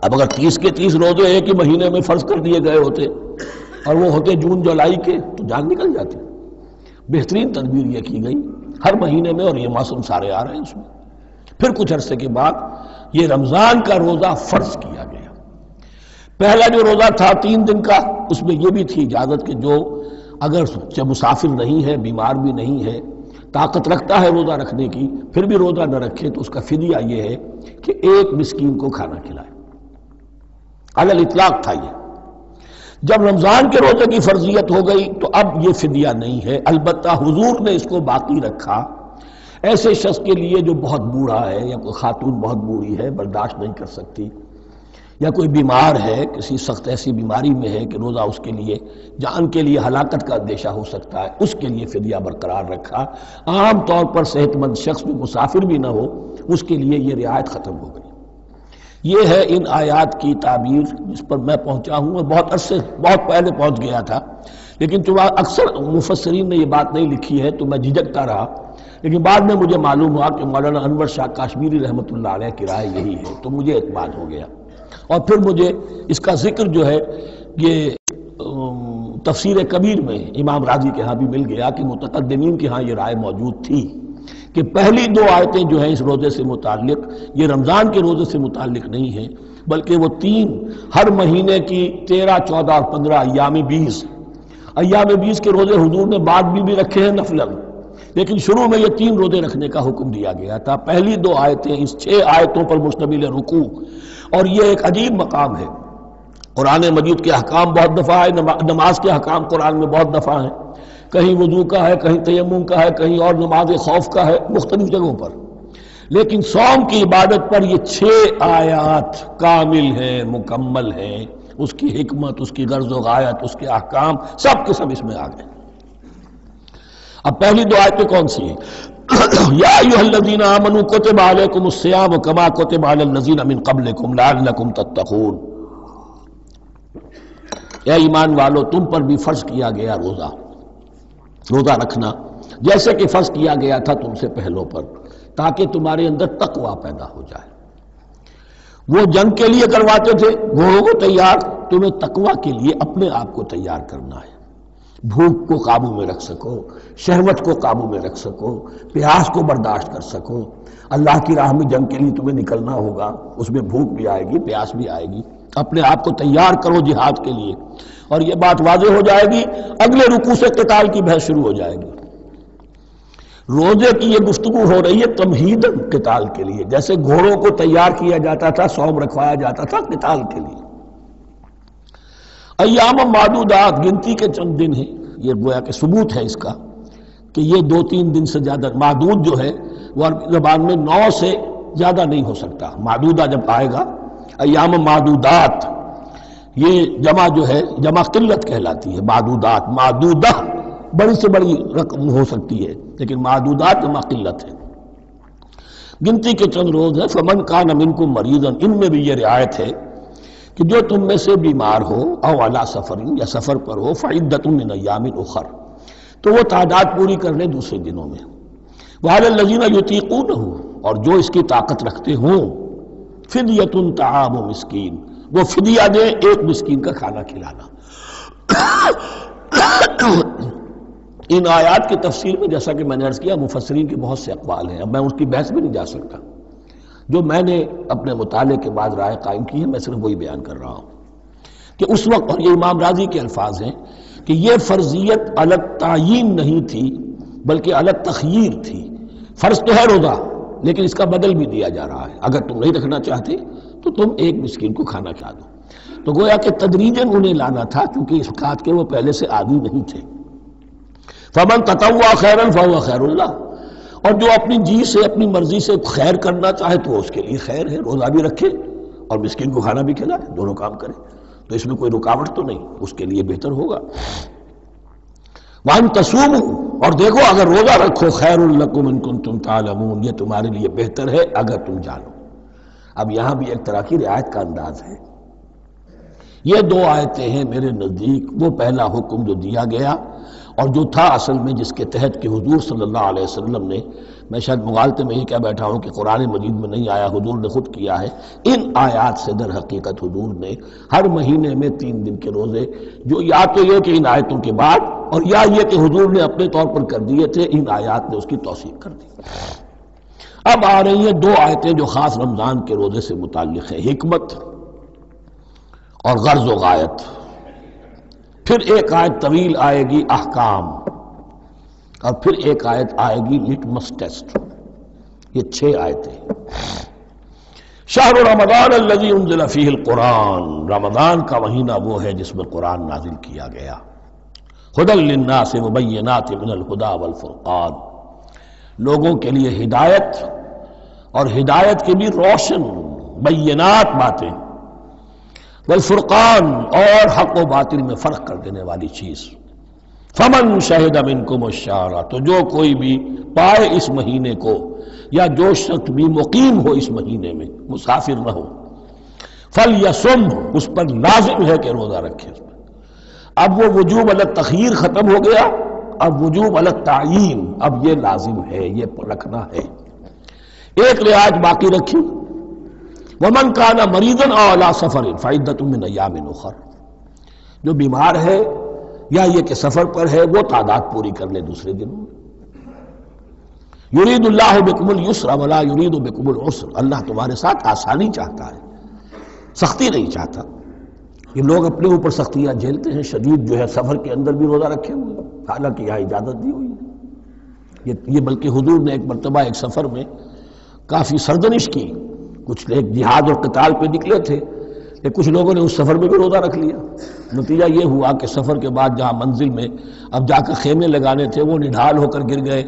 A: اب اگر 30 کے 30 روزے ایک ہی مہینے میں فرض کر دیے گئے ہوتے اور وہ ہوتے جون جولائی کے تو جان نکل جاتی۔ بہترین تدبیر یہ کی گئی ہر مہینے میں، اور یہ موسم سارے آ رہے ہیں اس میں۔ پھر کچھ عرصے کے بعد یہ رمضان کا روزہ فرض کیا گیا۔ پہلا جو روزہ تھا 3 دن کا، اس میں یہ بھی تھی اجازت کہ جو اگر مسافر نہیں ہے، بیمار بھی نہیں ہے، طاقت رکھتا ہے روزہ رکھنے کی، پھر بھی روزہ نہ رکھے تو اس کا فدیہ یہ ہے کہ 1 مسکین کو کھانا کھلائے۔ علی الاطلاق تھا یہ۔ جب رمضان کے روزے کی فرضیت ہو گئی تو اب یہ فدیہ نہیں ہے، البتہ حضور نے اس کو باقی رکھا ایسے شخص کے لیے جو بہت بوڑھا ہے، یا کوئی خاتون بہت بوڑھی ہے برداشت نہیں کر سکتی، یا کوئی بیمار ہے، کسی سخت ایسی بیماری میں ہے کہ روزہ اس کے لیے جان کے لیے ہلاکت کا اندیشہ ہو سکتا ہے، اس کے لیے فدیہ برقرار رکھا۔ عام طور پر صحت مند شخص جو مسافر بھی نہ ہو اس کے لیے یہ رعایت ختم ہو گئی۔ یہ ہے ان آیات کی تعبیر جس پر میں پہنچا ہوں، اور بہت عرصے بہت پہلے پہنچ گیا تھا، لیکن چونکہ اکثر مفسرین نے یہ بات نہیں لکھی ہے تو میں جھجکتا رہا، لیکن بعد میں مجھے معلوم ہوا کہ مولانا انور شاہ کاشمیری رحمۃ اللہ علیہ کی رائے یہی ہے، تو مجھے اعتماد ہو گیا۔ اور پھر مجھے اس کا ذکر جو ہے یہ تفسیر کبیر میں امام راضی کے ہاں بھی مل گیا کہ متقدمین کے ہاں یہ رائے موجود تھی کہ پہلی 2 آیتیں جو ہیں اس روزے سے متعلق یہ رمضان کے روزے سے متعلق نہیں ہیں، بلکہ وہ 3 ہر مہینے کی 13، 14 اور 15 ایام 20 کے روزے حضور نے بعد بھی رکھے ہیں نفلاً، لیکن شروع میں یہ 3 روزے رکھنے کا حکم دیا گیا تھا۔ پہلی 2 آیتیں اس 6 آیتوں پر مشتمل رکوع، اور یہ ایک عجیب مقام ہے۔ قرآن مجید کے احکام بہت دفعہ ہے، نماز کے احکام قرآن میں بہت دفعہ ہیں، کہیں وضو کا ہے، کہیں تیمم کا ہے، کہیں اور نماز خوف کا ہے، مختلف جگہوں پر، لیکن صوم کی عبادت پر یہ 6 آیات کامل ہیں، مکمل ہیں، اس کی حکمت، اس کی غرض و غایت، اس کے احکام سب کے سب اس میں آ گئے۔ اب پہلی 2 آیتیں کون سی ہیں؟ یا ایھا الذین آمنوا کتب علیکم الصیام کما کتب علی الذین من قبلکم لعلکم تتقون۔ اے ایمان والو، تم پر بھی فرض کیا گیا روزہ رکھنا، جیسے کہ فرض کیا گیا تھا تم سے پہلوں پر، تاکہ تمہارے اندر تقویٰ پیدا ہو جائے۔ وہ جنگ کے لیے کرواتے تھے گھوڑوں کو تیار، تمہیں تقویٰ کے لیے اپنے آپ کو تیار کرنا ہے، بھوک کو قابو میں رکھ سکو، شہوت کو قابو میں رکھ سکو، پیاس کو برداشت کر سکو۔ اللہ کی راہ میں جنگ کے لیے تمہیں نکلنا ہوگا، اس میں بھوک بھی آئے گی، پیاس بھی آئے گی، اپنے آپ کو تیار کرو جہاد کے لیے۔ اور یہ بات واضح ہو جائے گی، اگلے رکوع سے قتال کی بحث شروع ہو جائے گی۔ روزے کی یہ گفتگو ہو رہی ہے تمہیداً قتال کے لیے، جیسے گھوڑوں کو تیار کیا جاتا تھا، صوم رکھوایا جاتا تھا قتال کے لیے۔ ایام معدودات، گنتی کے چند دن ہیں، یہ گویا کہ ثبوت ہے اس کا کہ یہ 2-3 دن سے زیادہ، معدود جو ہے وہ عربی زبان میں 9 سے زیادہ نہیں ہو سکتا۔ معدودہ جب آئے گا، ایام معدودات، یہ جمع جو ہے جمع قلت کہلاتی ہے۔ معدودات، معدودہ بڑی سے بڑی رقم ہو سکتی ہے، لیکن معدودات جمع قلت ہے۔ گنتی کے چند روز ہیں۔ فمن کان منکم مریضا، ان میں بھی یہ رعایت ہے کہ جو تم میں سے بیمار ہو، او علی سفر، یا سفر پر ہو، فعدۃ من ایام اخر، تو وہ تعداد پوری کر لے دوسرے دنوں میں۔ وعلی الذین یطیقونہ، اور جو اس کی طاقت رکھتے ہوں، فدیۃ طعام مسکین، وہ فدیہ دے 1 مسکین کا کھانا کھلانا۔ ان آیات کی تفسیر میں جیسا کہ میں نے عرض کیا مفسرین کے بہت سے اقوال ہیں، اب میں اس کی بحث بھی نہیں جا سکتا۔ جو میں نے اپنے مطالعے کے بعد رائے قائم کی ہے میں صرف وہی بیان کر رہا ہوں کہ اس وقت، اور یہ امام راضی کے الفاظ ہیں کہ یہ فرضیت علی تعیین نہیں تھی بلکہ علی تخییر تھی۔ فرض تو ہے روزہ، لیکن اس کا بدل بھی دیا جا رہا ہے، اگر تم نہیں رکھنا چاہتے تو تم ایک مسکین کو کھانا کھلا دو۔ تو گویا کہ تدریجاً انہیں لانا تھا، کیونکہ اس بات کے وہ پہلے سے عادی نہیں تھے۔ فمن تطوع خیرا فهو خیر اللہ، اور جو اپنی جی سے اپنی مرضی سے خیر کرنا چاہے تو اس کے لیے خیر ہے، روزہ بھی رکھے اور مسکین کو کھانا بھی کھلائے، دونوں کام کرے، تو اس میں کوئی رکاوٹ تو نہیں، اس کے لیے بہتر ہوگا۔ وَأَن تَصُومُوا، اور دیکھو اگر روزہ رکھو، خیر لکم ان کنتم تعلمون، یہ تمہارے لیے بہتر ہے اگر تم جانو۔ اب یہاں بھی ایک طرح کی رعایت کا انداز ہے۔ یہ دو آیتیں ہیں میرے نزدیک وہ پہلا حکم جو دیا گیا اور جو تھا اصل میں جس کے تحت کہ حضور صلی اللہ علیہ وسلم نے، میں شاید مغالطے میں یہ کہہ بیٹھا ہوں کہ قرآن مجید میں نہیں آیا، حضور نے خود کیا ہے، ان آیات سے در حقیقت حضور نے ہر مہینے میں 3 دن کے روزے، جو یا تو یہ کہ ان آیتوں کے بعد، اور یا یہ کہ حضور نے اپنے طور پر کر دیے تھے، ان آیات نے اس کی توثیق کر دی۔ اب آ رہی ہیں 2 آیتیں جو خاص رمضان کے روزے سے متعلق ہیں، حکمت اور غرض و غایت۔ پھر ایک آیت طویل آئے گی احکام، اور پھر ایک آیت آئے گی لٹمس ٹیسٹ۔ یہ 6 آیتیں۔ شہر رمضان الذی انزل فیہ القرآن، رمضان کا مہینہ وہ ہے جس میں قرآن نازل کیا گیا۔ ھدی للناس وبینات من الھدی والفرقان، لوگوں کے لیے ہدایت، اور ہدایت کی بھی روشن بینات باتیں، والفرقان، اور حق و باطل میں فرق کر دینے والی چیز۔ فمن شہد منکم الشہر، تو جو کوئی بھی پائے اس مہینے کو، یا جو شخص بھی مقیم ہو اس مہینے میں، مسافر نہ ہو، فلیصم، اس پر لازم ہے کہ روزہ رکھے۔ اب وہ وجوب علی التخییر ختم ہو گیا، اب وجوب علی التعیین، اب یہ لازم ہے، یہ رکھنا ہے۔ ایک رعایت باقی رکھی، ومن کان مریضا او علی سفر فعدۃ من ایام اخر، جو بیمار ہے یا یہ کہ سفر پر ہے وہ تعداد پوری کر لے دوسرے دنوں میں۔ یرید اللہ بکم الیسر ولا یرید بکم العسر، اللہ تمہارے ساتھ آسانی چاہتا ہے، سختی نہیں چاہتا۔ یہ لوگ اپنے اوپر سختیاں جھیلتے ہیں، شدید جو ہے سفر کے اندر بھی روزہ رکھے ہوئے، حالانکہ یہاں اجازت دی ہوئی ہے۔ یہ بلکہ حضور نے ایک مرتبہ ایک سفر میں کافی سرزنش کی، کچھ ایک جہاد اور قتال پہ نکلے تھے، کہ کچھ لوگوں نے اس سفر میں بھی روزہ رکھ لیا۔ نتیجہ یہ ہوا کہ سفر کے بعد جہاں منزل میں اب جا کر خیمے لگانے تھے وہ نڈھال ہو کر گر گئے،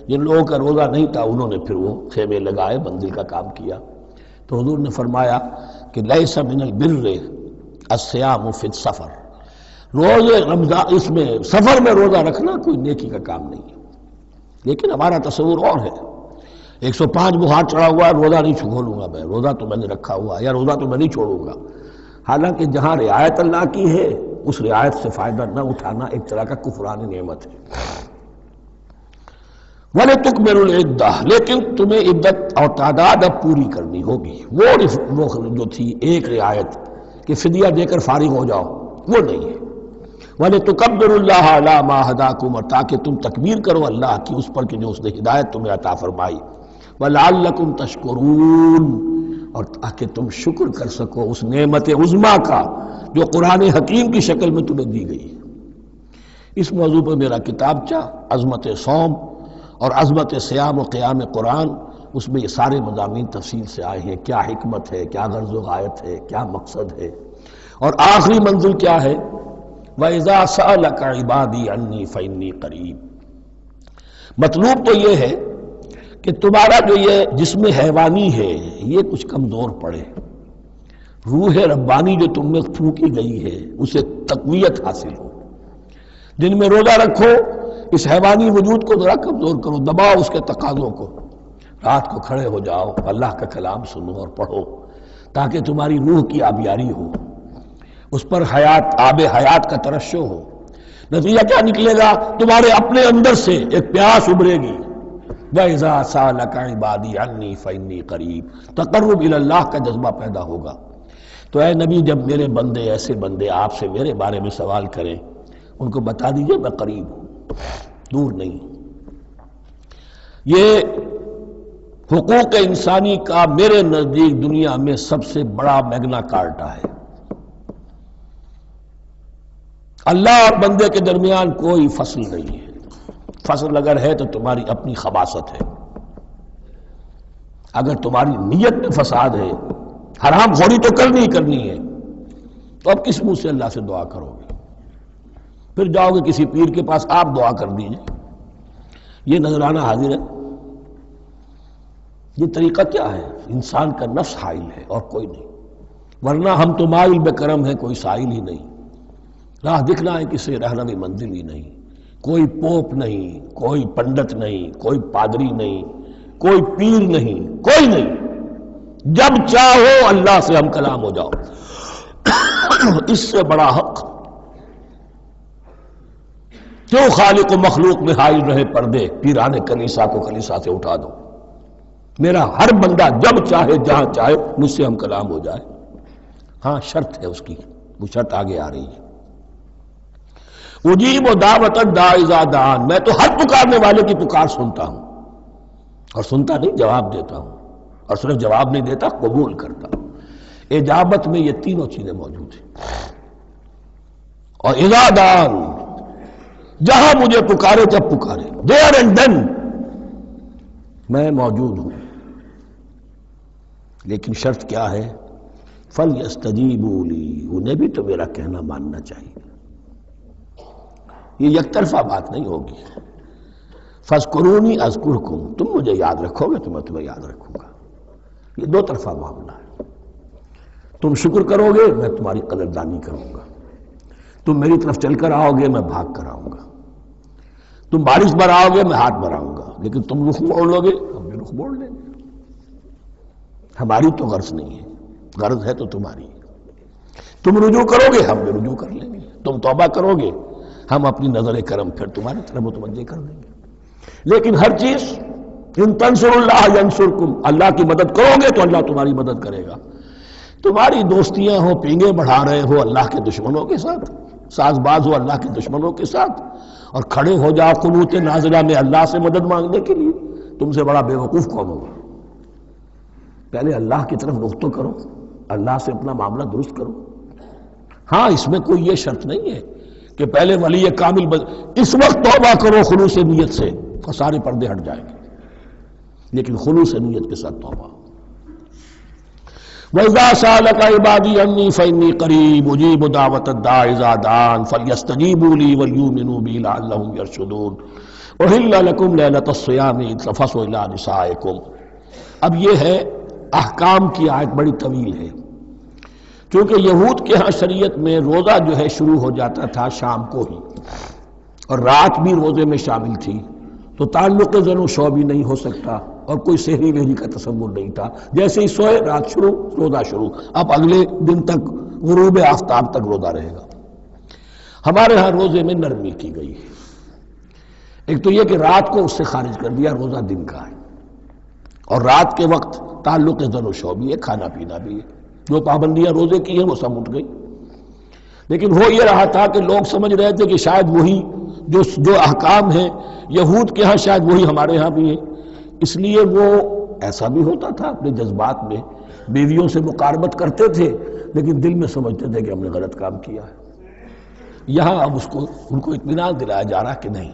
A: جن لوگوں کا روزہ نہیں تھا انہوں نے پھر وہ خیمے لگائے، منزل کا کام کیا۔ تو حضور نے فرمایا کہ لیس من البر الصیام فی السفر، روزے رمضان اس میں سفر میں روزہ رکھنا کوئی نیکی کا کام نہیں ہے۔ لیکن ہمارا تصور اور ہے، 105 بخار چڑھا ہوا ہے، روزہ نہیں کھولوں گا میں، روزہ تو میں نے رکھا ہوا، یا روزہ تو میں نہیں چھوڑوں گا۔ حالانکہ جہاں رعایت اللہ کی ہے اس رعایت سے فائدہ نہ اٹھانا ایک طرح کا کفران نعمت ہے۔ وَلِتُكْمِلُوا الْعِدَّةَ، لیکن تمہیں عدت اور تعداد اب پوری کرنی ہوگی۔ وہ جو تھی ایک رعایت کہ فدیہ دے کر فارغ ہو جاؤ، وہ نہیں ہے۔ وَلِتُكَبِّرُوا اللَّهَ عَلَىٰ مَا هَدَاكُمْ، اور تاکہ تم تکبیر کرو اللہ کی اس پر کہ جو اس نے ہدایت تمہیں عطا فرمائی۔ وَلَعَلَّكُمْ تَشْكُرُونَ، اور تاکہ تم شکر کر سکو اس نعمت عظمیٰ کا جو قرآن حکیم کی شکل میں تمہیں دی گئی۔ اس موضوع پر میرا کتابچہ عظمت صوم اور عظمت صیام و قیام قرآن، اس میں یہ سارے مضامین تفصیل سے آئے ہیں، کیا حکمت ہے، کیا غرض و غایت ہے، کیا مقصد ہے، اور آخری منزل کیا ہے، وَإِذَا سَأَلَكَ عِبَادِي عَنِّي فَإِنِّي قَرِيبٌ۔ مطلوب تو یہ ہے کہ تمہارا جو یہ جسم حیوانی ہے یہ کچھ کمزور پڑے، روح ربانی جو تم میں پھونکی گئی ہے اسے تقویت حاصل ہو۔ دن میں روزہ رکھو، اس حیوانی وجود کو ذرا کمزور کرو، دباؤ اس کے تقاضوں کو، رات کو کھڑے ہو جاؤ، اللہ کا کلام سنو اور پڑھو، تاکہ تمہاری روح کی آبیاری ہو، اس پر حیات، آب حیات کا ترشح ہو۔ نتیجہ کیا نکلے گا؟ تمہارے اپنے اندر سے ایک پیاس ابھرے گی، وَإِذَا سَأَلَكَ عِبَادِي عَنِّي فَإِنِّي قَرِيبٌ، تقرب الی اللہ کا جذبہ پیدا ہوگا۔ تو اے نبی، جب میرے بندے، ایسے بندے آپ سے میرے بارے میں سوال کریں، ان کو بتا دیجئے میں قریب ہوں، دور نہیں۔ یہ حقوق انسانی کا میرے نزدیک دنیا میں سب سے بڑا میگنا کارٹا ہے۔ اللہ اور بندے کے درمیان کوئی فصل نہیں ہے، فصل اگر ہے تو تمہاری اپنی خباثت ہے۔ اگر تمہاری نیت میں فساد ہے، حرام خوری تو کرنی ہی کرنی ہے، تو اب کس منہ سے اللہ سے دعا کرو گے؟ پھر جاؤ گے کسی پیر کے پاس، آپ دعا کر دیجئے، یہ نذرانہ حاضر ہے؟ یہ طریقہ کیا ہے؟ انسان کا نفس حائل ہے اور کوئی نہیں، ورنہ ہم تو مائل بے کرم ہیں، کوئی سائل ہی نہیں، راہ دکھنا ہے کسی رہنمی منزل ہی نہیں، کوئی پوپ نہیں، کوئی پنڈت نہیں، کوئی پادری نہیں، کوئی پیر نہیں، کوئی نہیں، جب چاہو اللہ سے ہم کلام ہو جاؤ۔ اس سے بڑا حق کیوں خالق و مخلوق میں حائل رہے پردے؟ پیران کلیسا کو کلیسا سے اٹھا دو، میرا ہر بندہ جب چاہے جہاں چاہے مجھ سے ہم کلام ہو جائے۔ ہاں شرط ہے اس کی، وہ شرط آگے آ رہی ہے۔ اجیب دعوت الداعی اذا دعان، میں تو ہر پکارنے والے کی پکار سنتا ہوں، اور سنتا نہیں جواب دیتا ہوں، اور صرف جواب نہیں دیتا قبول کرتا ہوں۔ اجابت میں یہ تینوں چیزیں موجود ہیں۔ اور اذا دعان، جہاں مجھے پکارے جب پکارے، دیر اینڈ دین میں موجود ہوں، لیکن شرط کیا ہے؟ فَلْيَسْتَجِيبُوا لِي، انہیں بھی تو میرا کہنا ماننا چاہیے، یہ یک طرفہ بات نہیں ہوگی۔ فَاذْكُرُونِي أَذْكُرْكُمْ، تم مجھے یاد رکھو گے تو میں تمہیں یاد رکھوں گا، یہ دو طرفہ معاملہ ہے۔ تم شکر کرو گے میں تمہاری قدردانی کروں گا، تم میری طرف چل کر آؤ گے میں بھاگ کر آؤں گا، تم بارش برآؤ گے میں ہاتھ بڑھاؤں گا، لیکن تم رخ موڑ لو گے ہم بھی رخ موڑ لیں گے۔ ہماری تو غرض نہیں ہے، غرض ہے تو تمہاری، تم رجوع کرو گے ہم بھی رجوع کر لیں گے، تم توبہ کرو گے ہم اپنی نظر کرم پھر تمہاری طرف متوجہ کر دیں گے۔ لیکن ہر چیز ان تنصروا اللہ ینصرکم، اللہ کی مدد کرو گے تو اللہ تمہاری مدد کرے گا۔ تمہاری دوستیاں ہو، پینگے بڑھا رہے ہو اللہ کے دشمنوں کے ساتھ، ساز باز ہو اللہ کے دشمنوں کے ساتھ، اور کھڑے ہو جاؤ قنوت نازلہ میں اللہ سے مدد مانگنے کے لیے، تم سے بڑا بے وقوف کون ہوگا؟ پہلے اللہ کی طرف رخ تو کرو، اللہ سے اپنا معاملہ درست کرو۔ ہاں اس میں کوئی یہ شرط نہیں ہے کہ پہلے ولی کامل اس وقت توبہ کرو خلوص نیت سے، سارے پردے ہٹ جائیں گے، لیکن خلوص نیت کے ساتھ توبہ۔ وَإِذَا سَأَلَكَ عِبَادِي عَنِّي فَإِنِّي قَرِيبٌ أُجِيبُ دَعْوَةَ الدَّاعِ إِذَا دَعَانِ فَلْيَسْتَجِيبُوا لِي وَلْيُؤْمِنُوا بِي لَعَلَّهُمْ يَرْشُدُونَ أُحِلَّ لَكُمْ لَيْلَةَ الصِّيَامِ إِذْ تَفَضُّوا إِلَىٰ نِسَائِكُمْ۔ اب یہ ہے احکام کی آیت، بڑی طویل ہے، چونکہ یہود کے ہاں شریعت میں روزہ جو ہے شروع ہو جاتا تھا شام کو ہی، اور رات بھی روزے میں شامل تھی، تو تعلق زن و شو بھی نہیں ہو سکتا، اور کوئی سحری وحری کا تصور نہیں تھا، جیسے ہی سوئے رات شروع روزہ شروع، اب اگلے دن تک غروب آفتاب تک روزہ رہے گا۔ ہمارے ہاں روزے میں نرمی کی گئی ہے، ایک تو یہ کہ رات کو اس سے خارج کر دیا، روزہ دن کا ہے، اور رات کے وقت تعلق زن و شو بھی ہے، کھانا پینا بھی ہے، جو پابندیاں روزے کی ہیں وہ سب اٹھ گئی۔ لیکن ہو یہ رہا تھا کہ لوگ سمجھ رہے تھے کہ شاید وہی جو احکام ہیں یہود کے ہاں شاید وہی ہمارے ہاں بھی ہیں، اس لیے وہ ایسا بھی ہوتا تھا اپنے جذبات میں بیویوں سے مقاربت کرتے تھے، لیکن دل میں سمجھتے تھے کہ ہم نے غلط کام کیا ہے۔ یہاں اب ان کو اطمینان دلایا جا رہا کہ نہیں،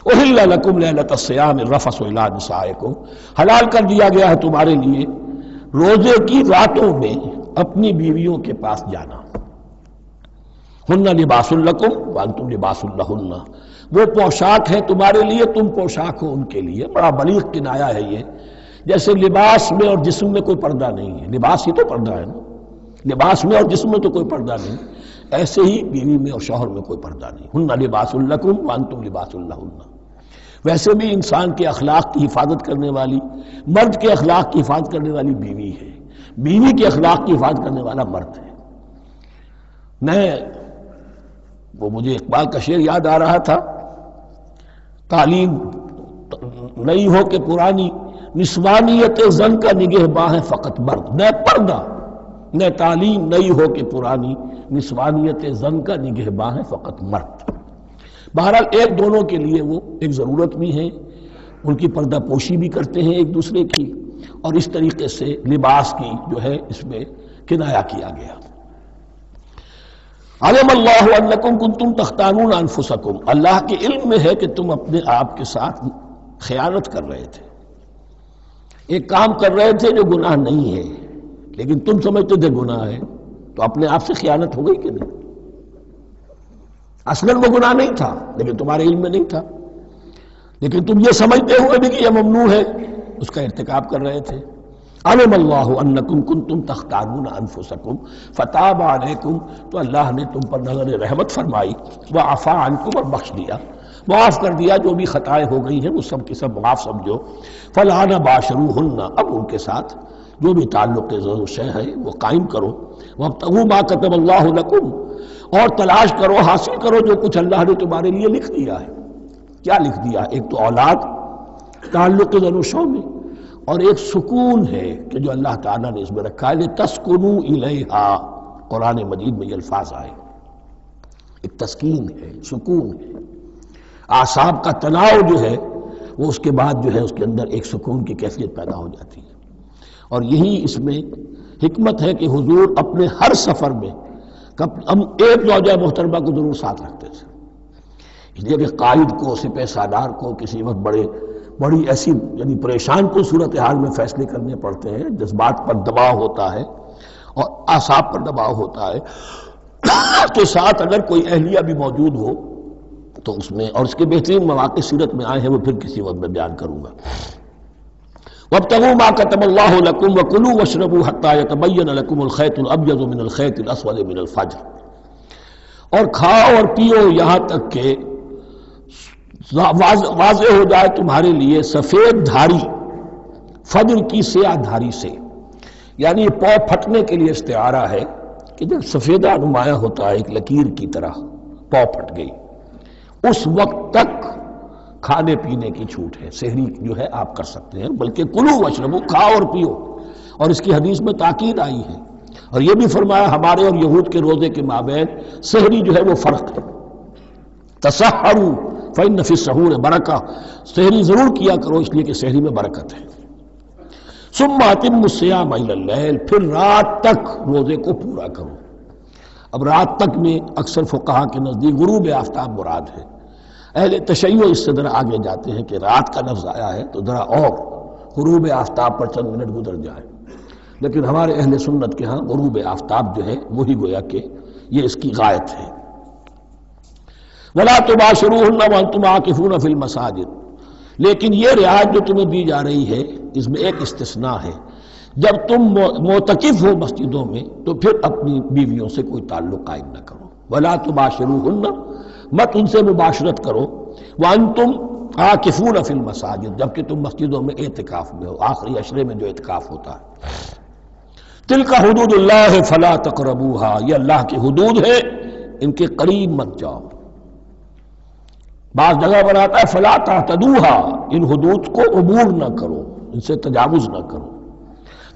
A: أُحِلَّ لَكُمْ لَيْلَةَ الصِّيَامِ الرَّفَثُ إِلَىٰ نِسَائِكُمْ، حلال کر دیا گیا ہے تمہارے لیے روزے کی راتوں میں اپنی بیویوں کے پاس جانا۔ ہن لباس لکم وانتم لباس لہن، وہ پوشاک ہے تمہارے لیے، تم پوشاک ہو ان کے لیے۔ بڑا بلیغ کنایا ہے یہ، جیسے لباس میں اور جسم میں کوئی پردہ نہیں ہے، لباس ہی تو پردہ ہے نا، لباس میں اور جسم میں تو کوئی پردہ نہیں، ایسے ہی بیوی میں اور شوہر میں کوئی پردہ نہیں۔ ہن لباس لکم وانتم لباس لہن۔ ویسے بھی انسان کے اخلاق کی حفاظت کرنے والی، مرد کے اخلاق کی حفاظت کرنے والی بیوی ہے، بیوی کے اخلاق کی حفاظت کرنے والا مرد ہے۔ وہ مجھے اقبال کا شعر یاد آ رہا تھا، تعلیم نئی ہو کہ پرانی، نسوانیت زن کا نگہباں ہے فقط مرد، نہ پردہ نہ تعلیم نئی ہو کہ پرانی، نسوانیت زن کا نگہباں ہے فقط مرد۔ بہرحال ایک دونوں کے لیے وہ ایک ضرورت بھی ہے، ان کی پردہ پوشی بھی کرتے ہیں ایک دوسرے کی، اور اس طریقے سے لباس کی جو ہے اس میں کنایا کیا گیا۔ علم اللہ انکم کنتم تختانون انفسکم، اللہ کے علم میں ہے کہ تم اپنے آپ کے ساتھ خیانت کر رہے تھے۔ ایک کام کر رہے تھے جو گناہ نہیں ہے لیکن تم سمجھتے تھے گناہ ہے، تو اپنے آپ سے خیانت ہو گئی کہ نہیں؟ اصلاً وہ گناہ نہیں تھا لیکن تمہارے علم میں نہیں تھا، لیکن تم یہ سمجھتے ہوئے بھی کہ یہ ممنوع ہے اس کا ارتکاب کر رہے تھے۔ علم اللہ انکم کنتم تختارون انفسکم فتاب علیکم، تو اللہ نے تم پر نظر رحمت فرمائی، وعفا عنکم، اور بخش دیا، معاف کر دیا، جو بھی خطائیں ہو گئی ہیں وہ سب کی سب معاف سمجھو۔ فالآن باشروہن، اب ان کے ساتھ جو بھی تعلق ضرور شے ہے وہ قائم کرو، وابتغوا ما کتب اللہ لکم، اور تلاش کرو، حاصل کرو جو کچھ اللہ نے تمہارے لیے لکھ دیا ہے۔ کیا لکھ دیا؟ ایک تو اولاد تعلق ضرور شو میں، اور ایک سکون ہے کہ جو اللہ تعالیٰ نے اس میں رکھا ہے، لِتَسْكُنُوا إِلَيْهَا، قرآن مجید میں یہ الفاظ آئے، ایک تسکین ہے، سکون ہے، اعصاب کا تناؤ جو ہے وہ اس کے بعد جو ہے اس کے اندر ایک سکون کی کیفیت پیدا ہو جاتی ہے۔ اور یہی اس میں حکمت ہے کہ حضور اپنے ہر سفر میں ہم ایک زوجہ محترمہ کو ضرور ساتھ رکھتے تھے، اس لیے کہ قائد کو، سپہ سالار کو کسی وقت بڑی ایسی یعنی پریشان کو صورتحال میں فیصلے کرنے پڑتے ہیں، جذبات پر دباؤ ہوتا ہے اور اعصاب پر دباؤ ہوتا ہے، تو ساتھ اگر کوئی اہلیہ بھی موجود ہو تو اس میں، اور اس کے بہترین مواقع سیرت میں آئے ہیں، وہ پھر کسی وقت میں بیان کروں گا۔ وَابْتَغُوا مَا كَتَبَ اللَّهُ لَكُمْ وَكُلُوا وَاشْرَبُوا حَتَّى يَتَبَيَّنَ لَكُمُ الْخَيْطُ الْأَبْيَضُ مِنَ الْخَيْطِ الْأَسْوَدِ مِنَ الْفَجْرِ، اور کھاؤ اور پیو یہاں تک کہ واضح ہو جائے تمہارے لیے سفید دھاری فجر کی سیاہ دھاری سے، یعنی یہ پاؤں پھٹنے کے لیے استعارہ ہے کہ جب سفیدہ نمایاں ہوتا ہے ایک لکیر کی طرح، پاؤں پھٹ گئی، اس وقت تک کھانے پینے کی چھوٹ ہے، سحری جو ہے آپ کر سکتے ہیں، بلکہ کلو واشربو، کھاؤ اور پیو، اور اس کی حدیث میں تاکید آئی ہے، اور یہ بھی فرمایا ہمارے اور یہود کے روزے کے مابین سحری جو ہے وہ فرق ہے، تسحروا فإن فی السحور برکہ، سحری ضرور کیا کرو اس لیے کہ سحری میں برکت ہے۔ ثم اتموا الصیام الی اللیل، پھر رات تک روزے کو پورا کرو۔ اب رات تک میں اکثر فقہا کے نزدیک غروب آفتاب مراد ہے، اہل تشیع اس سے ذرا آگے جاتے ہیں کہ رات کا لفظ آیا ہے تو ذرا اور غروب آفتاب پر چند منٹ گزر جائے، لیکن ہمارے اہل سنت کے ہاں غروب آفتاب جو ہے وہی گویا کہ یہ اس کی غایت ہے۔ وَلَا تُبَاشِرُوهُنَّ وَأَنْتُمْ عَاكِفُونَ فِي الْمَسَاجِدِ، لیکن یہ رعایت جو تمہیں دی جا رہی ہے اس میں ایک استثناء ہے، جب تم معتکف ہو مسجدوں میں تو پھر اپنی بیویوں سے کوئی تعلق قائم نہ کرو۔ وَلَا تُبَاشِرُوهُنَّ، مت ان سے مباشرت کرو، وَأَنْتُمْ عَاكِفُونَ فِي الْمَسَاجِدِ، جبکہ تم مسجدوں میں اعتکاف میں ہو، آخری عشرے میں جو اعتکاف ہوتا ہے۔ تِلْكَ حُدُودُ اللَّهِ فَلَا تَقْرَبُوهَا، یہ اللہ کی حدود ہے، ان کے قریب مت جاؤ۔ بعض جگہ پر آتا ہے فلا تعتدوها، ان حدود کو عبور نہ کرو، ان سے تجاوز نہ کرو۔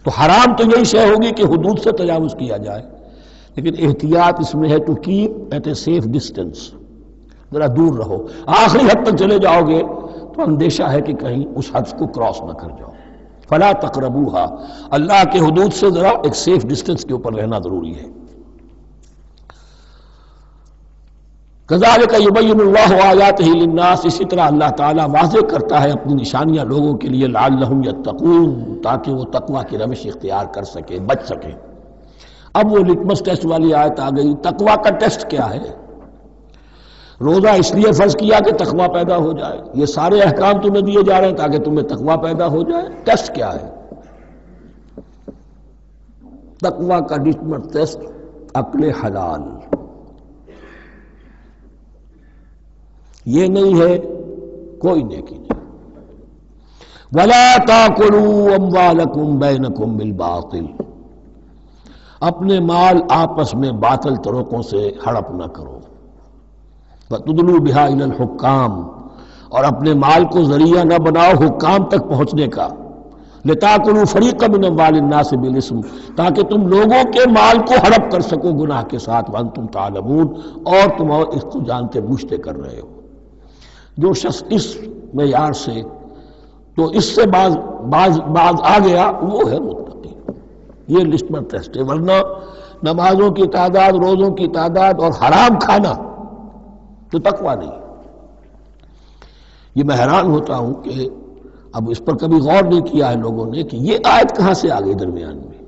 A: تو حرام تو یہی شے ہوگی کہ حدود سے تجاوز کیا جائے، لیکن احتیاط اس میں ہے to keep at a safe distance, ذرا دور رہو، آخری حد تک چلے جاؤ گے تو اندیشہ ہے کہ کہیں اس حد کو کراس نہ کر جاؤ۔ فلا تقربوها، اللہ کے حدود سے ذرا ایک سیف ڈسٹینس کے اوپر رہنا ضروری ہے۔ كَذَلِكَ يُبَيِّنُ اللَّهُ آيَاتِهِ لِلنَّاسِ، اسی طرح اللہ تعالیٰ واضح کرتا ہے اپنی نشانیاں لوگوں کے لیے، لعلہم یتقون، تاکہ وہ تقوی کی روش اختیار کر سکے، بچ سکے۔ اب وہ لٹمس ٹیسٹ والی آیت آ گئی، تقوی کا ٹیسٹ کیا ہے؟ روزہ اس لیے فرض کیا کہ تقوی پیدا ہو جائے، یہ سارے احکام تمہیں دیے جا رہے ہیں تاکہ تمہیں تقوی پیدا ہو جائے۔ ٹیسٹ کیا ہے؟ تقوی کا لٹمس ٹیسٹ عقل حلال، یہ نہیں ہے کوئی نیکی نہیں۔ وَلَا تَأْكُلُوا أَمْوَالَكُمْ بَيْنَكُمْ بِالْبَاطِلِ، اپنے مال آپس میں باطل طریقوں سے ہڑپ نہ کرو۔ وَتُدْلُوا بِهَا إِلَى الْحُكَّامِ، اور اپنے مال کو ذریعہ نہ بناؤ حکام تک پہنچنے کا۔ لِتَأْكُلُوا فَرِيقًا مِنْ أَمْوَالِ النَّاسِ بِالْإِثْمِ، تاکہ تم لوگوں کے مال کو ہڑپ کر سکو گناہ کے ساتھ، وَأَنْتُمْ تَعْلَمُونَ، اور تم اس کو جانتے بوجھتے کر رہے ہو۔ جو شخص اس معیار سے تو اس سے باز آ گیا وہ ہے متقی، یہ لسٹمس ٹیسٹ ہے۔ ورنہ نمازوں کی تعداد، روزوں کی تعداد اور حرام کھانا تو تقوی نہیں۔ یہ میں حیران ہوتا ہوں کہ اب اس پر کبھی غور نہیں کیا ہے لوگوں نے کہ یہ آیت کہاں سے آ گئی درمیان میں.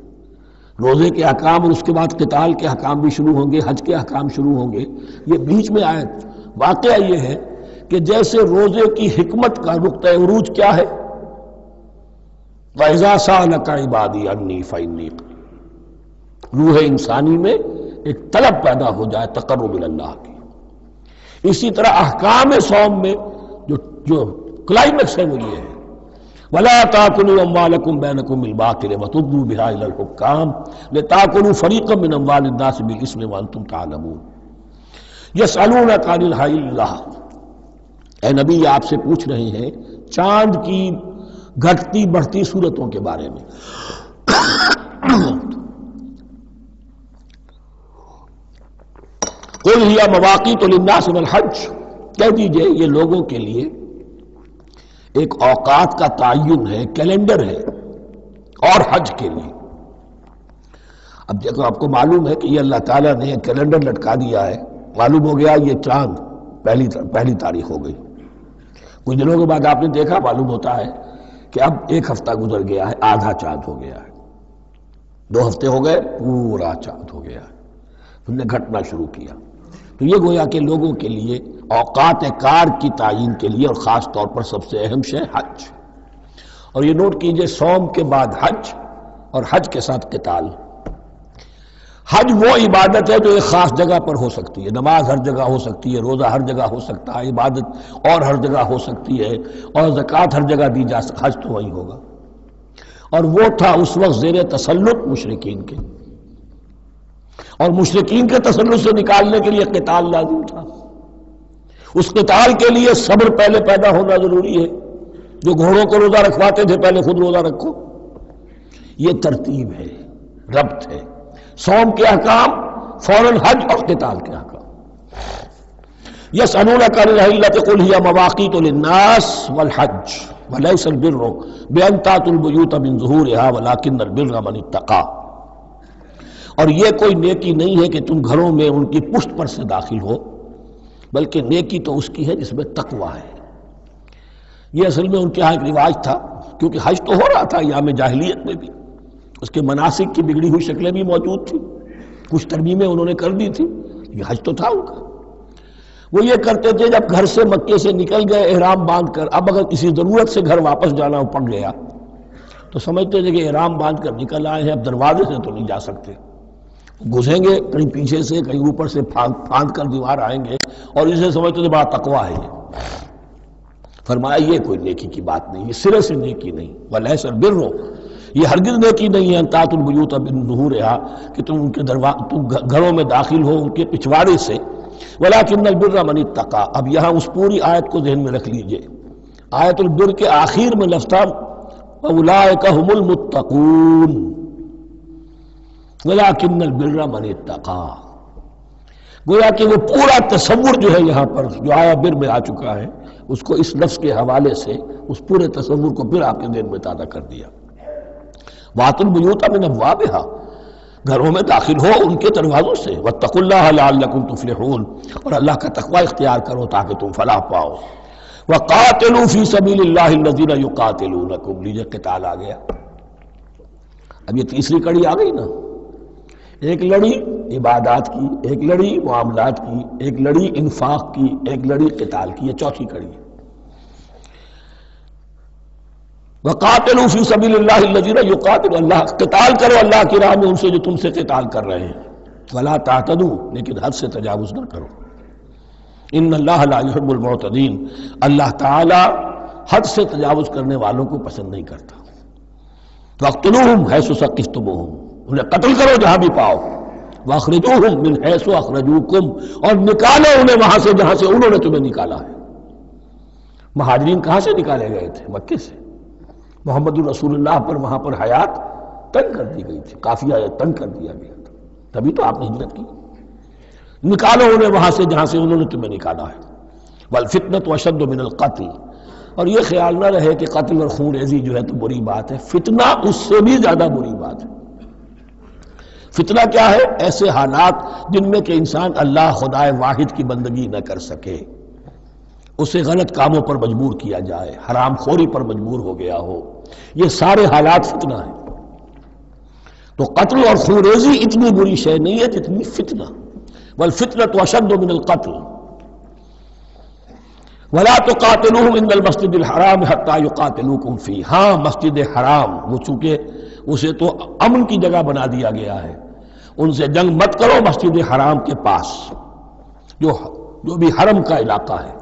A: روزے کے احکام اور اس کے بعد قتال کے احکام بھی شروع ہوں گے، حج کے احکام شروع ہوں گے، یہ بیچ میں آیت. واقعہ یہ ہے کہ جیسے روزے کی حکمت کا نقطہ عروج کیا ہے، وَإِذَا سَأَلَكَ عِبَادِي عَنِّي فَإِنِّي قَرِيبٌ، روح انسانی میں ایک طلب پیدا ہو جائے تقرب اللہ کی. اسی طرح احکام صوم میں جو کلائمیکس ہے وہ یہ ہے، وَلَا تَأْكُلُوا أَمْوَالَكُمْ بَيْنَكُمْ بِالْبَاطِلِ وَتُدْلُوا بِهَا إِلَى الْحُكَّامِ لِتَأْكُلُوا فَرِيقًا مِّنْ أَمْوَالِ النَّاسِ بِالْإِثْمِ وَأَنْتُمْ تَعْلَمُونَ. يَسْأَلُونَكَ عَنِ الْأَهِلَّةِ، اے نبی آپ سے پوچھ رہے ہیں چاند کی گھٹتی بڑھتی صورتوں کے بارے میں. قُلْ هِيَ مَوَاقِيتُ لِلنَّاسِ وَالْحَجِّ، کہہ دیجئے یہ لوگوں کے لیے ایک اوقات کا تعین ہے، کیلنڈر ہے، اور حج کے لیے. اب دیکھو آپ کو معلوم ہے کہ یہ اللہ تعالیٰ نے کیلنڈر لٹکا دیا ہے، معلوم ہو گیا یہ چاند پہلی تاریخ ہو گئی. کچھ دنوں کے بعد آپ نے دیکھا معلوم ہوتا ہے کہ اب ایک ہفتہ گزر گیا ہے، آدھا چاند ہو گیا ہے، 2 ہفتے ہو گئے، پورا چاند ہو گیا ہے، پھر نے گھٹنا شروع کیا. تو یہ گویا کہ لوگوں کے لیے اوقات کار کی تعین کے لیے، اور خاص طور پر سب سے اہم شے حج. اور یہ نوٹ کیجئے صوم کے بعد حج، اور حج کے ساتھ قتال. حج وہ عبادت ہے جو ایک خاص جگہ پر ہو سکتی ہے، نماز ہر جگہ ہو سکتی ہے، روزہ ہر جگہ ہو سکتا ہے، عبادت اور ہر جگہ ہو سکتی ہے، اور زکوٰۃ ہر جگہ دی جا سکتی، حج تو وہی ہوگا. اور وہ تھا اس وقت زیر تسلط مشرکین کے، اور مشرکین کے تسلط سے نکالنے کے لیے قتال لازم تھا. اس قتال کے لیے صبر پہلے پیدا ہونا ضروری ہے. جو گھوڑوں کو روزہ رکھواتے تھے پہلے خود روزہ رکھو. یہ ترتیب ہے، ربط ہے. صوم کے احکام فوراً حج اور قتال کے احکام. يَسْأَلُونَكَ عَنِ الْأَهِلَّةِ قُلْ هِيَ مَوَاقِيتُ لِلنَّاسِ وَالْحَجِّ وَلَيْسَ الْبِرُّ بِأَنْ تَأْتُوا الْبُيُوتَ مِنْ ظُهُورِهَا وَلَكِنَّ الْبِرَّ مَنِ اتَّقَىٰ. اور یہ کوئی نیکی نہیں ہے کہ تم گھروں میں ان کی پشت پر سے داخل ہو، بلکہ نیکی تو اس کی ہے جس میں تقویٰ ہے. یہ اصل میں ان کے ہاں ایک رواج تھا، کیونکہ حج تو ہو رہا تھا ایام جاہلیت میں بھی، اس کے مناسک کی بگڑی ہوئی شکلیں بھی موجود تھیں، کچھ ترمیمیں انہوں نے کر دی تھی، یہ حج تو تھا ان کا. وہ یہ کرتے تھے جب گھر سے مکے سے نکل گئے احرام باندھ کر، اب اگر کسی ضرورت سے گھر واپس جانا پڑ گیا تو سمجھتے تھے کہ احرام باندھ کر نکل آئے ہیں، اب دروازے سے تو نہیں جا سکتے، گھسیں گے کہیں پیچھے سے کہیں اوپر سے پھاند کر دیوار آئیں گے، اور اسے سمجھتے تھے بڑا تقویٰ ہے. یہ فرمایا یہ کوئی نیکی کی بات نہیں، یہ سرے سے نیکی نہیں. وَلَيْسَ الْبِرُّ، یہ ہرگز نیکی نہیں ہے، أَن تَأْتُوا الْبُيُوتَ مِنْ ظُهُورِهَا، کہ تم ان کے تم گھروں میں داخل ہو ان کے پچھواڑے سے. وَلَكِنَّ الْبِرَّ مَنِ اتَّقَىٰ. اب یہاں اس پوری آیت کو ذہن میں رکھ لیجئے. آیت البر کے آخر میں لفظ تھا وَأُولَٰئِكَ هُمُ الْمُتَّقُونَ وَلَكِنَّ الْبِرَّ مَنِ اتَّقَىٰ. گویا کہ وہ پورا تصور جو ہے یہاں پر جو آیا بر میں آ چکا ہے، اس کو اس لفظ کے حوالے سے اس پورے تصور کو پھر آپ کے ذہن میں تازہ کر دیا. وَأْتُوا الْبُيُوتَ مِنْ أَبْوَابِهَا، گھروں میں داخل ہو ان کے دروازوں سے. وَاتَّقُوا اللَّهَ لَعَلَّكُمْ تُفْلِحُونَ، اور اللہ کا تقوی اختیار کرو تاکہ تم فلاح پاؤ. وَقَاتِلُوا فِي سَبِيلِ اللَّهِ الَّذِينَ يُقَاتِلُونَكُمْ. لیجئے قتال آ گیا. اب یہ تیسری کڑی آ گئی نا، ایک لڑی عبادات کی، ایک لڑی معاملات کی، ایک لڑی انفاق کی، ایک لڑی قتال کی، یہ چوتھی کڑی ہے. وَقَاتِلُوا فِي سَبِيلِ اللَّهِ الَّذِينَ يُقَاتِلُونَ، اللہ قتال کرو اللہ کی راہ میں ان سے جو تم سے قتال کر رہے ہیں. وَلَا تَعْتَدُوا، لیکن حد سے تجاوز نہ کرو. ان اللہ لا يحب المعتدین، اللہ تعالی حد سے تجاوز کرنے والوں کو پسند نہیں کرتا. وَاقْتُلُوهُمْ حَيْثُ ثَقِفْتُمُوهُمْ، انہیں قتل کرو جہاں بھی پاؤ. وَأَخْرِجُوهُمْ مِنْ حَيْثُ أَخْرَجُوكُمْ، اور نکالو انہیں وہاں سے جہاں سے انہوں نے تمہیں نکالا ہے. مہاجرین کہاں سے نکالے گئے تھے؟ مکے سے. محمد الرسول اللہ پر وہاں پر حیات تنگ کر دی گئی تھی، قافیہ تنگ کر دیا گیا تھا، تبھی تو آپ نے ہجرت کی. نکالو انہیں وہاں سے جہاں سے انہوں نے تمہیں نکالا ہے. والفتنة اشد من القتل، اور یہ خیال نہ رہے کہ قتل اور خون ریزی جو ہے تو بری بات ہے، فتنہ اس سے بھی زیادہ بری بات ہے. فتنہ کیا ہے؟ ایسے حالات جن میں کہ انسان اللہ خدائے واحد کی بندگی نہ کر سکے، اسے غلط کاموں پر مجبور کیا جائے، حرام خوری پر مجبور ہو گیا ہو، یہ سارے حالات فتنہ ہیں۔ تو قتل اور خونریزی اتنی بری شے نہیں ہے جتنی فتنہ، والفتنة اشد من القتل۔ ولا تقاتلوهم عند المسجد الحرام حتى يقاتلوكم فيه، ہاں مسجد حرام وہ چونکہ اسے تو امن کی جگہ بنا دیا گیا ہے، ان سے جنگ مت کرو مسجد حرام کے پاس جو بھی حرم کا علاقہ ہے،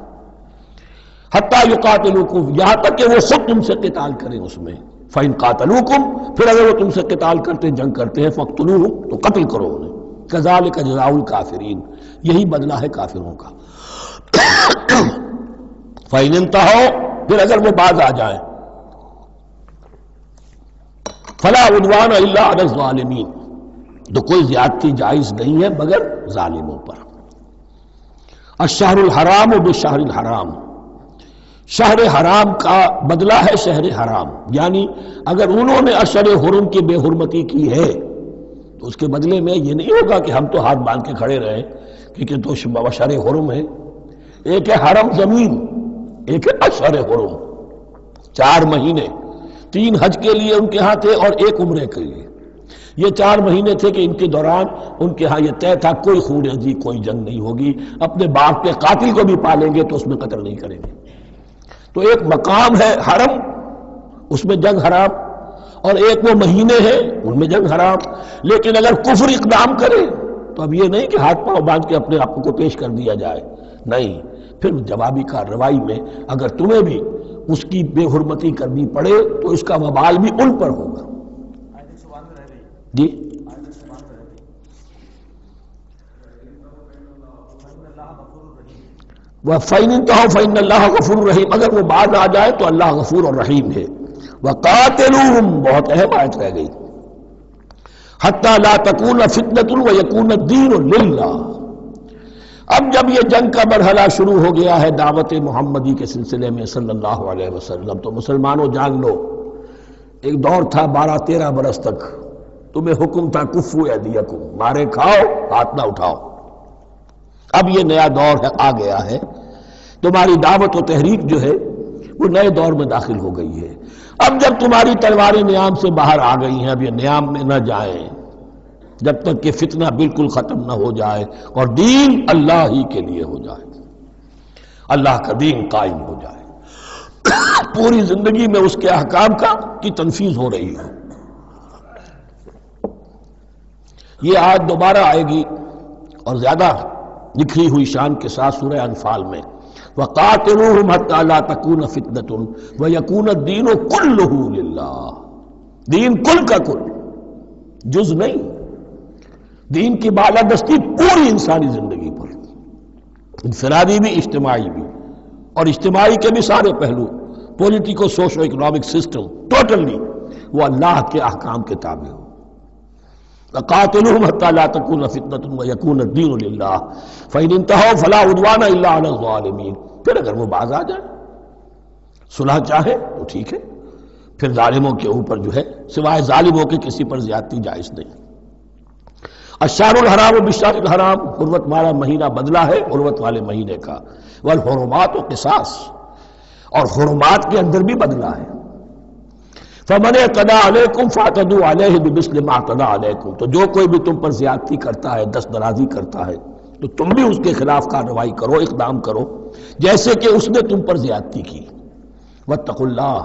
A: حتیٰ یقاتلوکم، یہاں تک کہ وہ خود تم سے قتال کریں اس میں، فَإِن قَاتَلُوكُمْ، پھر اگر وہ تم سے قتال کرتے جنگ کرتے ہیں، فَاقْتُلُوهُمْ، تو قتل کرو انہیں، كَذَلِكَ جَزَاءُ الْكَافِرِينَ، یہی بدلہ ہے کافروں کا۔ فَإِنِ انْتَهَوْا، پھر اگر وہ باز آ جائیں، فَلَا عُدْوَانَ إِلَّا عَلَى الظَّالِمِينَ، تو کوئی زیادتی جائز نہیں ہے مگر ظالموں پر۔ الشہر الحرام بالشہر الحرام، شہر حرام کا بدلہ ہے شہر حرام، یعنی اگر انہوں نے اشہر حرم کی بے حرمتی کی ہے تو اس کے بدلے میں یہ نہیں ہوگا کہ ہم تو ہاتھ باندھ کے کھڑے رہیں کیونکہ تو اشہر حرم ہے۔ ایک ہے حرم زمین، ایک ہے اشہر حرم، 4 مہینے، 3 حج کے لیے ان کے ہاں تھے اور 1 عمرے کے لیے، یہ 4 مہینے تھے کہ ان کے دوران ان کے ہاں یہ طے تھا کوئی خونریزی کوئی جنگ نہیں ہوگی، اپنے باپ کے قاتل کو بھی پالیں گے تو اس میں قتل نہیں کریں گے۔ تو ایک مقام ہے حرم، اس میں جنگ حرام، اور ایک وہ مہینے ہیں ان میں جنگ حرام۔ لیکن اگر کفر اقدام کرے تو اب یہ نہیں کہ ہاتھ پاؤں باندھ کے اپنے آپ کو پیش کر دیا جائے، نہیں، پھر جوابی کارروائی میں اگر تمہیں بھی اس کی بے حرمتی کرنی پڑے تو اس کا وبال بھی ان پر ہوگا۔ جی وَفَإِنِ انْتَهَوْا فَإِنَّ اللَّهَ غَفُورٌ رَحِيمٌ، اگر وہ باز آ جائے تو اللہ غفور اور رحیم ہے۔ وَقَاتِلُوهُمْ، بہت اہم آیت رہ گئی، حَتَّى لَا تَكُونَ فِتْنَةٌ وَيَكُونَ الدِّينُ لِلَّهِ۔ اب جب یہ جنگ کا مرحلہ شروع ہو گیا ہے دعوت محمدی کے سلسلے میں صلی اللہ علیہ وسلم، تو مسلمانوں جان لو ایک دور تھا 12-13 برس تک تمہیں حکم تھا کفو ایدیکم، مارے کھاؤ ہاتھ نہ اٹھاؤ۔ اب یہ نیا دور ہے آ گیا ہے، تمہاری دعوت و تحریک جو ہے وہ نئے دور میں داخل ہو گئی ہے۔ اب جب تمہاری تلواریں نیام سے باہر آ گئی ہیں، اب یہ نیام میں نہ جائیں جب تک کہ فتنہ بالکل ختم نہ ہو جائے اور دین اللہ ہی کے لیے ہو جائے، اللہ کا دین قائم ہو جائے، پوری زندگی میں اس کے احکام کی تنفیذ ہو رہی ہے۔ یہ آیت دوبارہ آئے گی اور زیادہ نکھری ہوئی شان کے ساتھ سورہ انفال میں، وَقَاتِلُوهُمْ حَتَّى لَا تَكُونَ فِتْنَةٌ وَيَكُونَ الدِّينُ كُلُّهُ لِلَّهِ، دین کل کا کل، جز نہیں، دین کی بالادستی پوری انسانی زندگی پر، انفرادی بھی اجتماعی بھی، اور اجتماعی کے بھی سارے پہلو، politico socio economic system totally وہ اللہ کے احکام کے تابع ہو۔ وَقَاتِلُوهُمْ حَتَّى لَا تَكُونَ فِتْنَةٌ وَيَكُونَ الدِّينُ لِلَّهِ فَإِنِ انْتَهَوْا فَلَا عُدْوَانَ إِلَّا عَلَى الظَّالِمِينَ، پھر اگر وہ باز آ جائے صلح چاہے تو ٹھیک ہے، پھر ظالموں کے اوپر جو ہے سوائے ظالموں کے کسی پر زیادتی جائز نہیں۔ الشہر الحرام بالشہر الحرام، حرمت والا مہینہ بدلہ ہے حرمت والے مہینے کا، والحرمات قصاص، اور حرمات کے اندر بھی بدلہ ہے۔ فَمَنِ اعْتَدَىٰ عَلَيْكُمْ فَاعْتَدُوا عَلَيْهِ بِمِثْلِ مَا اعْتَدَىٰ عَلَيْكُمْ، تو جو کوئی بھی تم پر زیادتی کرتا ہے، دست درازی کرتا ہے، تو تم بھی اس کے خلاف کارروائی کرو، اقدام کرو جیسے کہ اس نے تم پر زیادتی کی۔ وَاتَّقُوا اللَّهَ،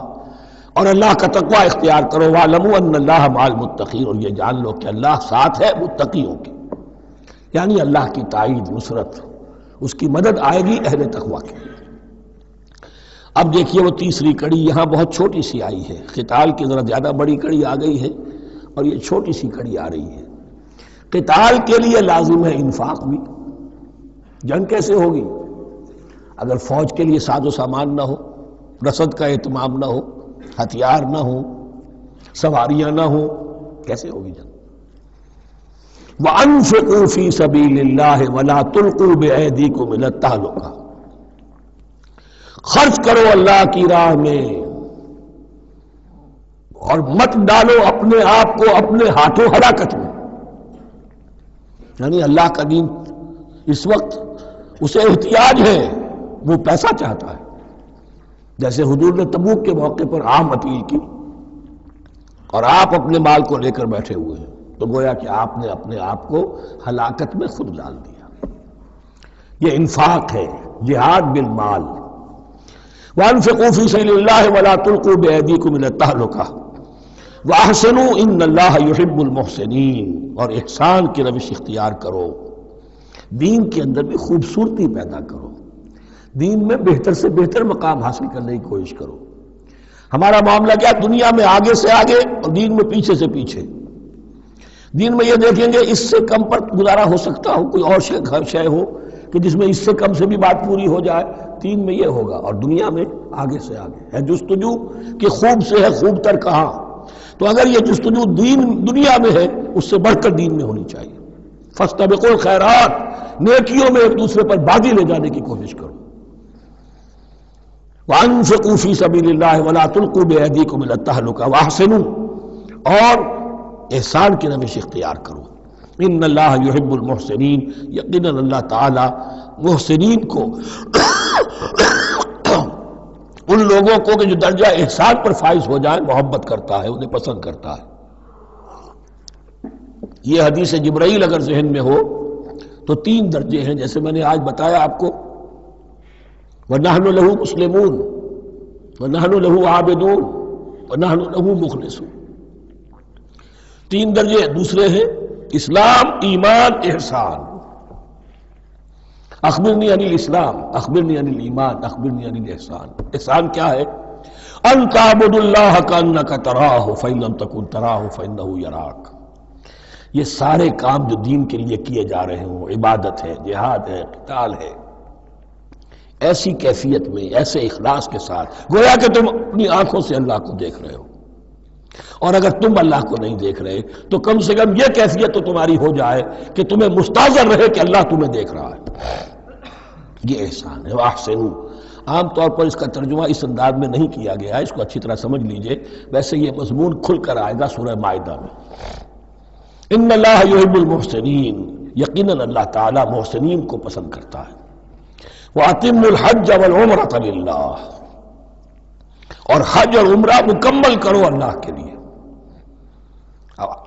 A: اور اللہ کا تقوی اختیار کرو، وَاعْلَمُوا أَنَّ اللَّهَ مَعَ الْمُتَّقِينَ، اور یہ جان لو کہ اللہ ساتھ ہے متقیوں کے، یعنی اللہ کی تائید، نصرت، اس کی مدد آئے گی اہل تقوی کی۔ اب دیکھیے وہ تیسری کڑی یہاں بہت چھوٹی سی آئی ہے، قتال کی ذرا زیادہ بڑی کڑی آ گئی ہے اور یہ چھوٹی سی کڑی آ رہی ہے۔ قتال کے لیے لازم ہے انفاق بھی، جنگ کیسے ہوگی اگر فوج کے لیے ساز و سامان نہ ہو، رسد کا اہتمام نہ ہو، ہتھیار نہ ہو، سواریاں نہ ہو، کیسے ہوگی جنگ؟ وَأَنفِقُوا فِي سَبِيلِ اللَّهِ وَلَا تُلْقُوا بِأَيْدِيكُمْ إِلَى التَّهْلُكَةِ، خرچ کرو اللہ کی راہ میں اور مت ڈالو اپنے آپ کو اپنے ہاتھوں ہلاکت میں، یعنی اللہ کا دین اس وقت اسے احتیاج ہے وہ پیسہ چاہتا ہے. جیسے حضور نے تبوک کے موقع پر عام اپیل کی اور آپ اپنے مال کو لے کر بیٹھے ہوئے ہیں، تو گویا کہ آپ نے اپنے آپ کو ہلاکت میں خود ڈال دیا. یہ انفاق ہے، جہاد بالمال. وَأَنفِقُوا فِي سَبِيلِ اللَّهِ وَلَا تُلْقُوا بِأَيْدِيكُمْ إِلَى التَّهْلُكَةِ وَأَحْسِنُوا إِنَّ اللَّهَ يُحِبُّ الْمُحْسِنِينَ. اور احسان کی روش اختیار کرو، دین کے اندر بھی خوبصورتی پیدا کرو، دین میں بہتر سے بہتر مقام حاصل کرنے کی کوشش کرو. ہمارا معاملہ کیا، دنیا میں آگے سے آگے اور دین میں پیچھے سے پیچھے. دین میں یہ دیکھیں گے اس سے کم پر گزارا ہو سکتا ہو، کوئی اور شے ہو کہ جس میں اس سے کم سے بھی بات پوری ہو جائے. دین میں یہ ہوگا، اور دنیا میں آگے سے آگے ہے جستجو کہ خوب سے ہے خوب تر کہاں. تو اگر یہ جستجو دنیا میں ہے، اس سے بڑھ کر دین میں ہونی چاہیے. فاستبقوا الخیرات، نیکیوں میں ایک دوسرے پر بازی لے جانے کی کوشش کرو. وَأَنفِقُوا فِي سَبِيلِ اللَّهِ وَلَا تُلْقُوا بِأَيْدِيكُمْ إِلَى التَّهْلُكَةِ وَأَحْسِنُوا، اور احسان کی روش اختیار کرو. ان اللہ یحب المحسنین، یقیناً اللہ تعالی محسنین کو ان لوگوں کو کہ جو درجہ احسان پر فائز ہو جائے محبت کرتا ہے، انہیں پسند کرتا ہے. یہ حدیث جبرائیل اگر ذہن میں ہو تو 3 درجے ہیں، جیسے میں نے آج بتایا آپ کو. وَنَحْنُ لَهُ مُسْلِمُونَ وَنَحْنُ لَهُ عَابِدُونَ وَنَحْنُ لَهُ مُخْلِصُونَ. 3 درجے دوسرے ہیں، اسلام، ایمان، احسان. اخبرنی عن الاسلام، اخبرنی عن الایمان، اخبرنی عن الاحسان. احسان کیا ہے؟ ان تعبد اللہ کانک تراہ فإن لم تکن تراہ فإنہ یراک. یہ سارے کام جو دین کے لیے کیے جا رہے ہوں، عبادت ہے، جہاد ہے، قتال ہے، ایسی کیفیت میں، ایسے اخلاص کے ساتھ گویا کہ تم اپنی آنکھوں سے اللہ کو دیکھ رہے ہو. اور اگر تم اللہ کو نہیں دیکھ رہے تو کم سے کم یہ کیفیت تو تمہاری ہو جائے کہ تمہیں مستحضر رہے کہ اللہ تمہیں دیکھ رہا ہے. یہ احسان ہے. وَأَحْسِنُوا، عام طور پر اس کا ترجمہ اس انداز میں نہیں کیا گیا ہے، اس کو اچھی طرح سمجھ لیجئے. ویسے یہ مضمون کھل کر آئے گا سورہ مائدہ میں. ان اللہ یحب المحسنین، یقیناً اللہ تعالیٰ محسنین کو پسند کرتا ہے. وَأَتِمُّوا الْحَجَّ وَالْعُمْرَةَ لِلَّهِ، اور حج اور عمرہ مکمل کرو اللہ کے لیے.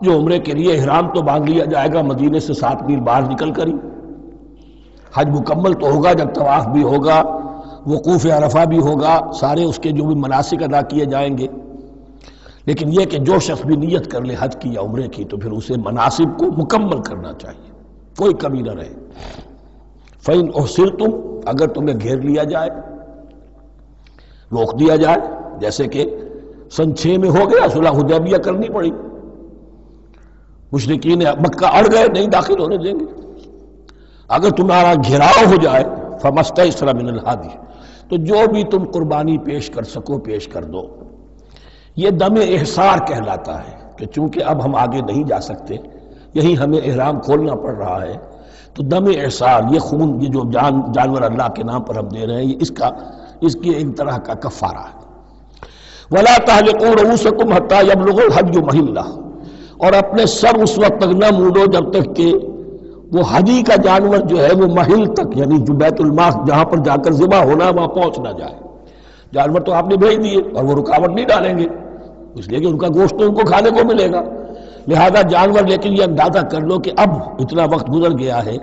A: جو عمرے کے لیے احرام تو باندھ لیا جائے گا مدینے سے 7 میل باہر نکل کر ہی. حج مکمل تو ہوگا جب طواف بھی ہوگا، وقوف عرفہ بھی ہوگا، سارے اس کے جو بھی مناسک ادا کیے جائیں گے. لیکن یہ کہ جو شخص بھی نیت کر لے حج کی یا عمرے کی تو پھر اسے مناسب کو مکمل کرنا چاہیے، کوئی کمی نہ رہے. فَإِنْ أُحْصِرْتُمْ، اگر تمہیں گھیر لیا جائے، روک دیا جائے، جیسے کہ سن 6 میں ہو گیا، صلح حدیبیہ کرنی پڑی، مشرکین مکہ اڑ گئے، نہیں داخل ہونے دیں گے. اگر تمہارا گھیراؤ ہو جائے فَمَسْتَيْسَرَ مِنَ الْهَدْيِ، تو جو بھی تم قربانی پیش کر سکو پیش کر دو. یہ دم احصار کہلاتا ہے کہ چونکہ اب ہم آگے نہیں جا سکتے، یہی ہمیں احرام کھولنا پڑ رہا ہے، تو دم احصار، یہ خون، یہ جو جانور اللہ کے نام پر ہم دے رہے ہیں، یہ اس کی ایک طرح کا کفارہ ہے. وَلَا تَحْلِقُوا رُؤُوسَكُمْ حَتَّى يَبْلُغَ الْحَدْيُ مَحِلَّهُ، اور اپنے سر اس وقت تک نہ مونڈو جب تک کہ وہ ہدی کا جانور جو ہے وہ محل تک، یعنی جو بیت الماس جہاں پر جا کر ذبح ہونا ہے وہاں پہنچ نہ جائے. جانور تو آپ نے بھیج دیے اور وہ رکاوٹ نہیں ڈالیں گے، اس لیے کہ ان کا گوشت تو ان کو کھانے کو ملے گا. لہذا جانور، لیکن یہ اندازہ کر لو کہ اب اتنا وقت گزر گیا ہے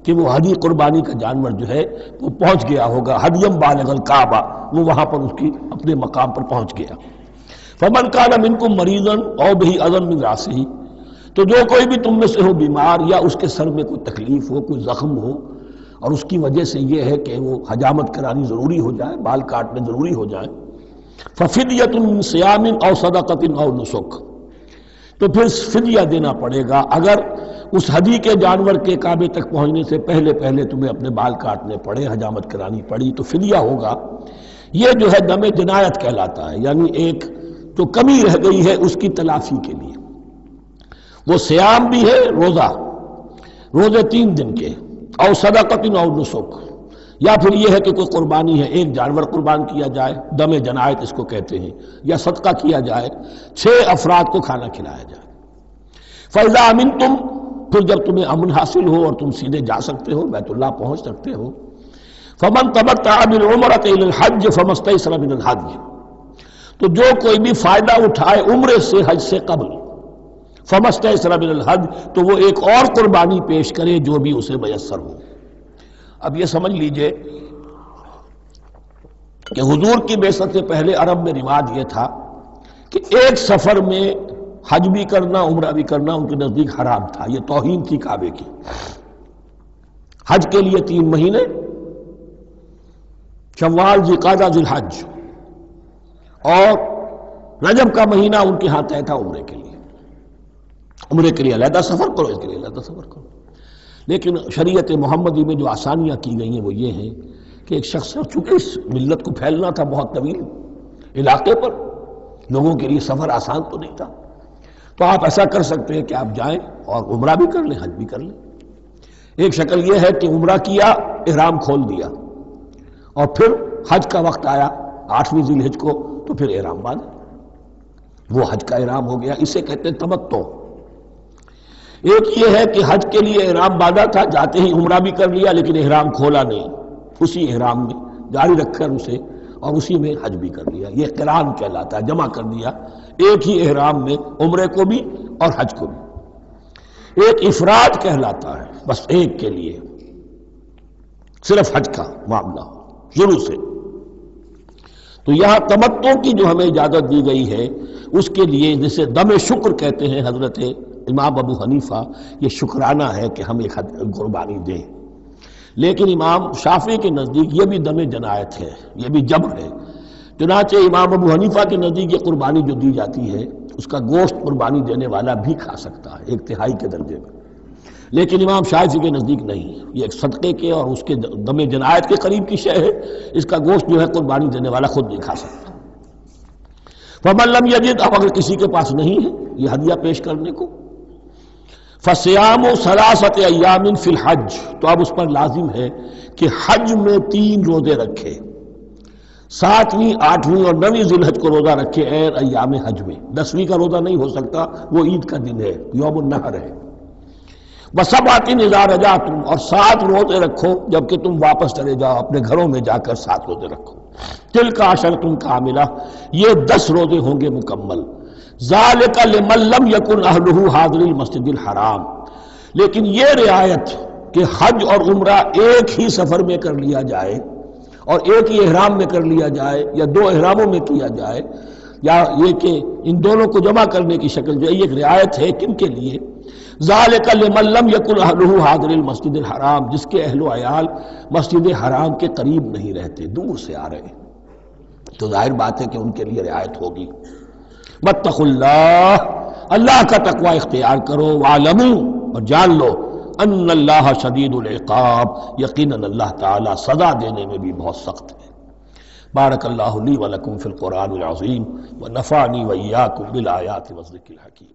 A: کہ وہ ہدی قربانی کا جانور جو ہے وہ پہنچ گیا ہوگا. ہدیم بالغ الکعبہ، وہ وہاں پر اس کی اپنے مقام پر پہنچ گیا. فمن کان منکم مریضا او بہ اذى من راسہ، تو جو کوئی بھی تم میں سے ہو بیمار یا اس کے سر میں کوئی تکلیف ہو، کوئی زخم ہو، اور اس کی وجہ سے یہ ہے کہ وہ حجامت کرانی ضروری ہو جائے، بال کاٹنے ضروری ہو جائے، ففدیۃ من صیام او صدقۃ او نسک، تو پھر فدیہ دینا پڑے گا. اگر اس ہدی کے جانور کے کعبے تک پہنچنے سے پہلے تمہیں اپنے بال کاٹنے پڑے، حجامت کرانی پڑی، تو فدیہ ہوگا. یہ جو ہے دم جنایت کہلاتا ہے، یعنی ایک جو کمی رہ گئی ہے اس کی تلافی کے لیے. وہ سیام بھی ہے، روزے 3 دن کے، او صدقۃ او نسک، یا پھر یہ ہے کہ کوئی قربانی ہے، ایک جانور قربان کیا جائے، دم جنایت اس کو کہتے ہیں، یا صدقہ کیا جائے، 6 افراد کو کھانا کھلایا جائے. فَإِذَا أَمِنْتُمْ، پھر جب تمہیں امن حاصل ہو اور تم سیدھے جا سکتے ہو، بیت اللہ پہنچ سکتے ہو، فمن تمتع بالعمرۃ الی الحج فما استیسر من الحج، تو جو کوئی بھی فائدہ اٹھائے عمرے سے حج سے قبل، فما استیسر من الحج، تو وہ ایک اور قربانی پیش کرے جو بھی اسے میسر ہو۔ اب یہ سمجھ لیجئے کہ حضور کی بعثت سے پہلے عرب میں رواج یہ تھا کہ ایک سفر میں حج بھی کرنا عمرہ بھی کرنا ان کے نزدیک حرام تھا، یہ توہین تھی کعبے کی۔ حج کے لیے 3 مہینے، شوال، ذوالقعدہ، ذوالحج، اور رجب کا مہینہ ان کے ہاں طے تھا عمرے کے لیے۔ عمرے کے لیے علیحدہ سفر کرو، اس کے لیے علیحدہ سفر کرو۔ لیکن شریعت محمدی میں جو آسانیاں کی گئی ہیں وہ یہ ہیں کہ ایک شخص، چونکہ اس ملت کو پھیلنا تھا بہت طویل علاقے پر، لوگوں کے لیے سفر آسان تو نہیں تھا، تو آپ ایسا کر سکتے ہیں کہ آپ جائیں اور عمرہ بھی کر لیں، حج بھی کر لیں۔ ایک شکل یہ ہے کہ عمرہ کیا، احرام کھول دیا، اور پھر حج کا وقت آیا 8ویں ذی الحج کو، تو پھر احرام باندھا، وہ حج کا احرام ہو گیا، اسے کہتے ہیں تمتع۔ ایک یہ ہے کہ حج کے لیے احرام باندھا تھا، جاتے ہی عمرہ بھی کر لیا لیکن احرام کھولا نہیں، اسی احرام میں جاری رکھ کر اسے، اور اسی میں حج بھی کر لیا، یہ قران کہلاتا ہے، جمع کر دیا ایک ہی احرام میں عمرے کو بھی اور حج کو بھی۔ ایک افراد کہلاتا ہے، بس ایک کے لیے صرف حج کا معاملہ ہو شروع سے۔ تو یہاں تمتع کی جو ہمیں اجازت دی گئی ہے اس کے لیے جسے دم شکر کہتے ہیں حضرت امام ابو حنیفہ، یہ شکرانہ ہے کہ ہم ایک قربانی دیں۔ لیکن امام شافعی کے نزدیک یہ بھی دم جنایت ہے، یہ بھی جبر ہے۔ چنانچہ امام ابو حنیفہ کے نزدیک یہ قربانی جو دی جاتی ہے اس کا گوشت قربانی دینے والا بھی کھا سکتا ہے 1/3 کے درجے میں، لیکن امام شافعی کے نزدیک نہیں، یہ ایک صدقے کے اور اس کے دم جنایت کے قریب کی شے ہے، اس کا گوشت جو ہے قربانی دینے والا خود نہیں کھا سکتا۔ فمن لم یجد، اب اگر کسی کے پاس نہیں ہے یہ ہدیہ پیش کرنے کو، فصیام 3 ایام فی الحج، تو اب اس پر لازم ہے کہ حج میں 3 روزے رکھے، 7ویں، 8ویں اور 9ویں ذی الحج کو روزہ رکھے غیر ایام حج میں۔ 10ویں کا روزہ نہیں ہو سکتا، وہ عید کا دن ہے، یوم النحر ہے۔ وَسَبْعَةٍ إِذَا رَجَعْتُمْ، اور 7 روزے رکھو جبکہ تم واپس چلے جاؤ، اپنے گھروں میں جا کر 7 روزے رکھو۔ تِلْكَ عَشَرَةٌ كَامِلَةٌ، یہ 10 روزے ہوں گے مکمل۔ ذَلِكَ لِمَن لَّمْ يَكُنْ أَهْلُهُ حَاضِرِي الْمَسْجِدِ الْحَرَامِ، لیکن یہ رعایت کہ حج اور عمرہ ایک ہی سفر میں کر لیا جائے اور ایک ہی احرام میں کر لیا جائے یا 2 احراموں میں کیا جائے، یا یہ کہ ان دونوں کو جمع کرنے کی شکل جو ہے، یہ ایک رعایت ہے کن کے لیے؟ ذَلِكَ لِمَن لَّمْ يَكُنْ أَهْلُهُ حَاضِرِي الْمَسْجِدِ الْحَرَامِ، جس کے اہل و عیال مسجد حرام کے قریب نہیں رہتے، دور سے آ رہے ہیں، تو ظاہر بات ہے کہ ان کے لیے رعایت ہوگی۔ وَاتَّقُوا اللَّهَ، اللہ کا تقوی اختیار کرو، وَاعْلَمُوا، اور جان لو، ان اللہ شدید العقاب، یقیناً اللہ تعالی سزا دینے میں بھی بہت سخت ہے۔ بارک اللہ لی ولکم فی القرآن العظیم ونفعنی وإیاکم بالآیات والذکر الحکیم۔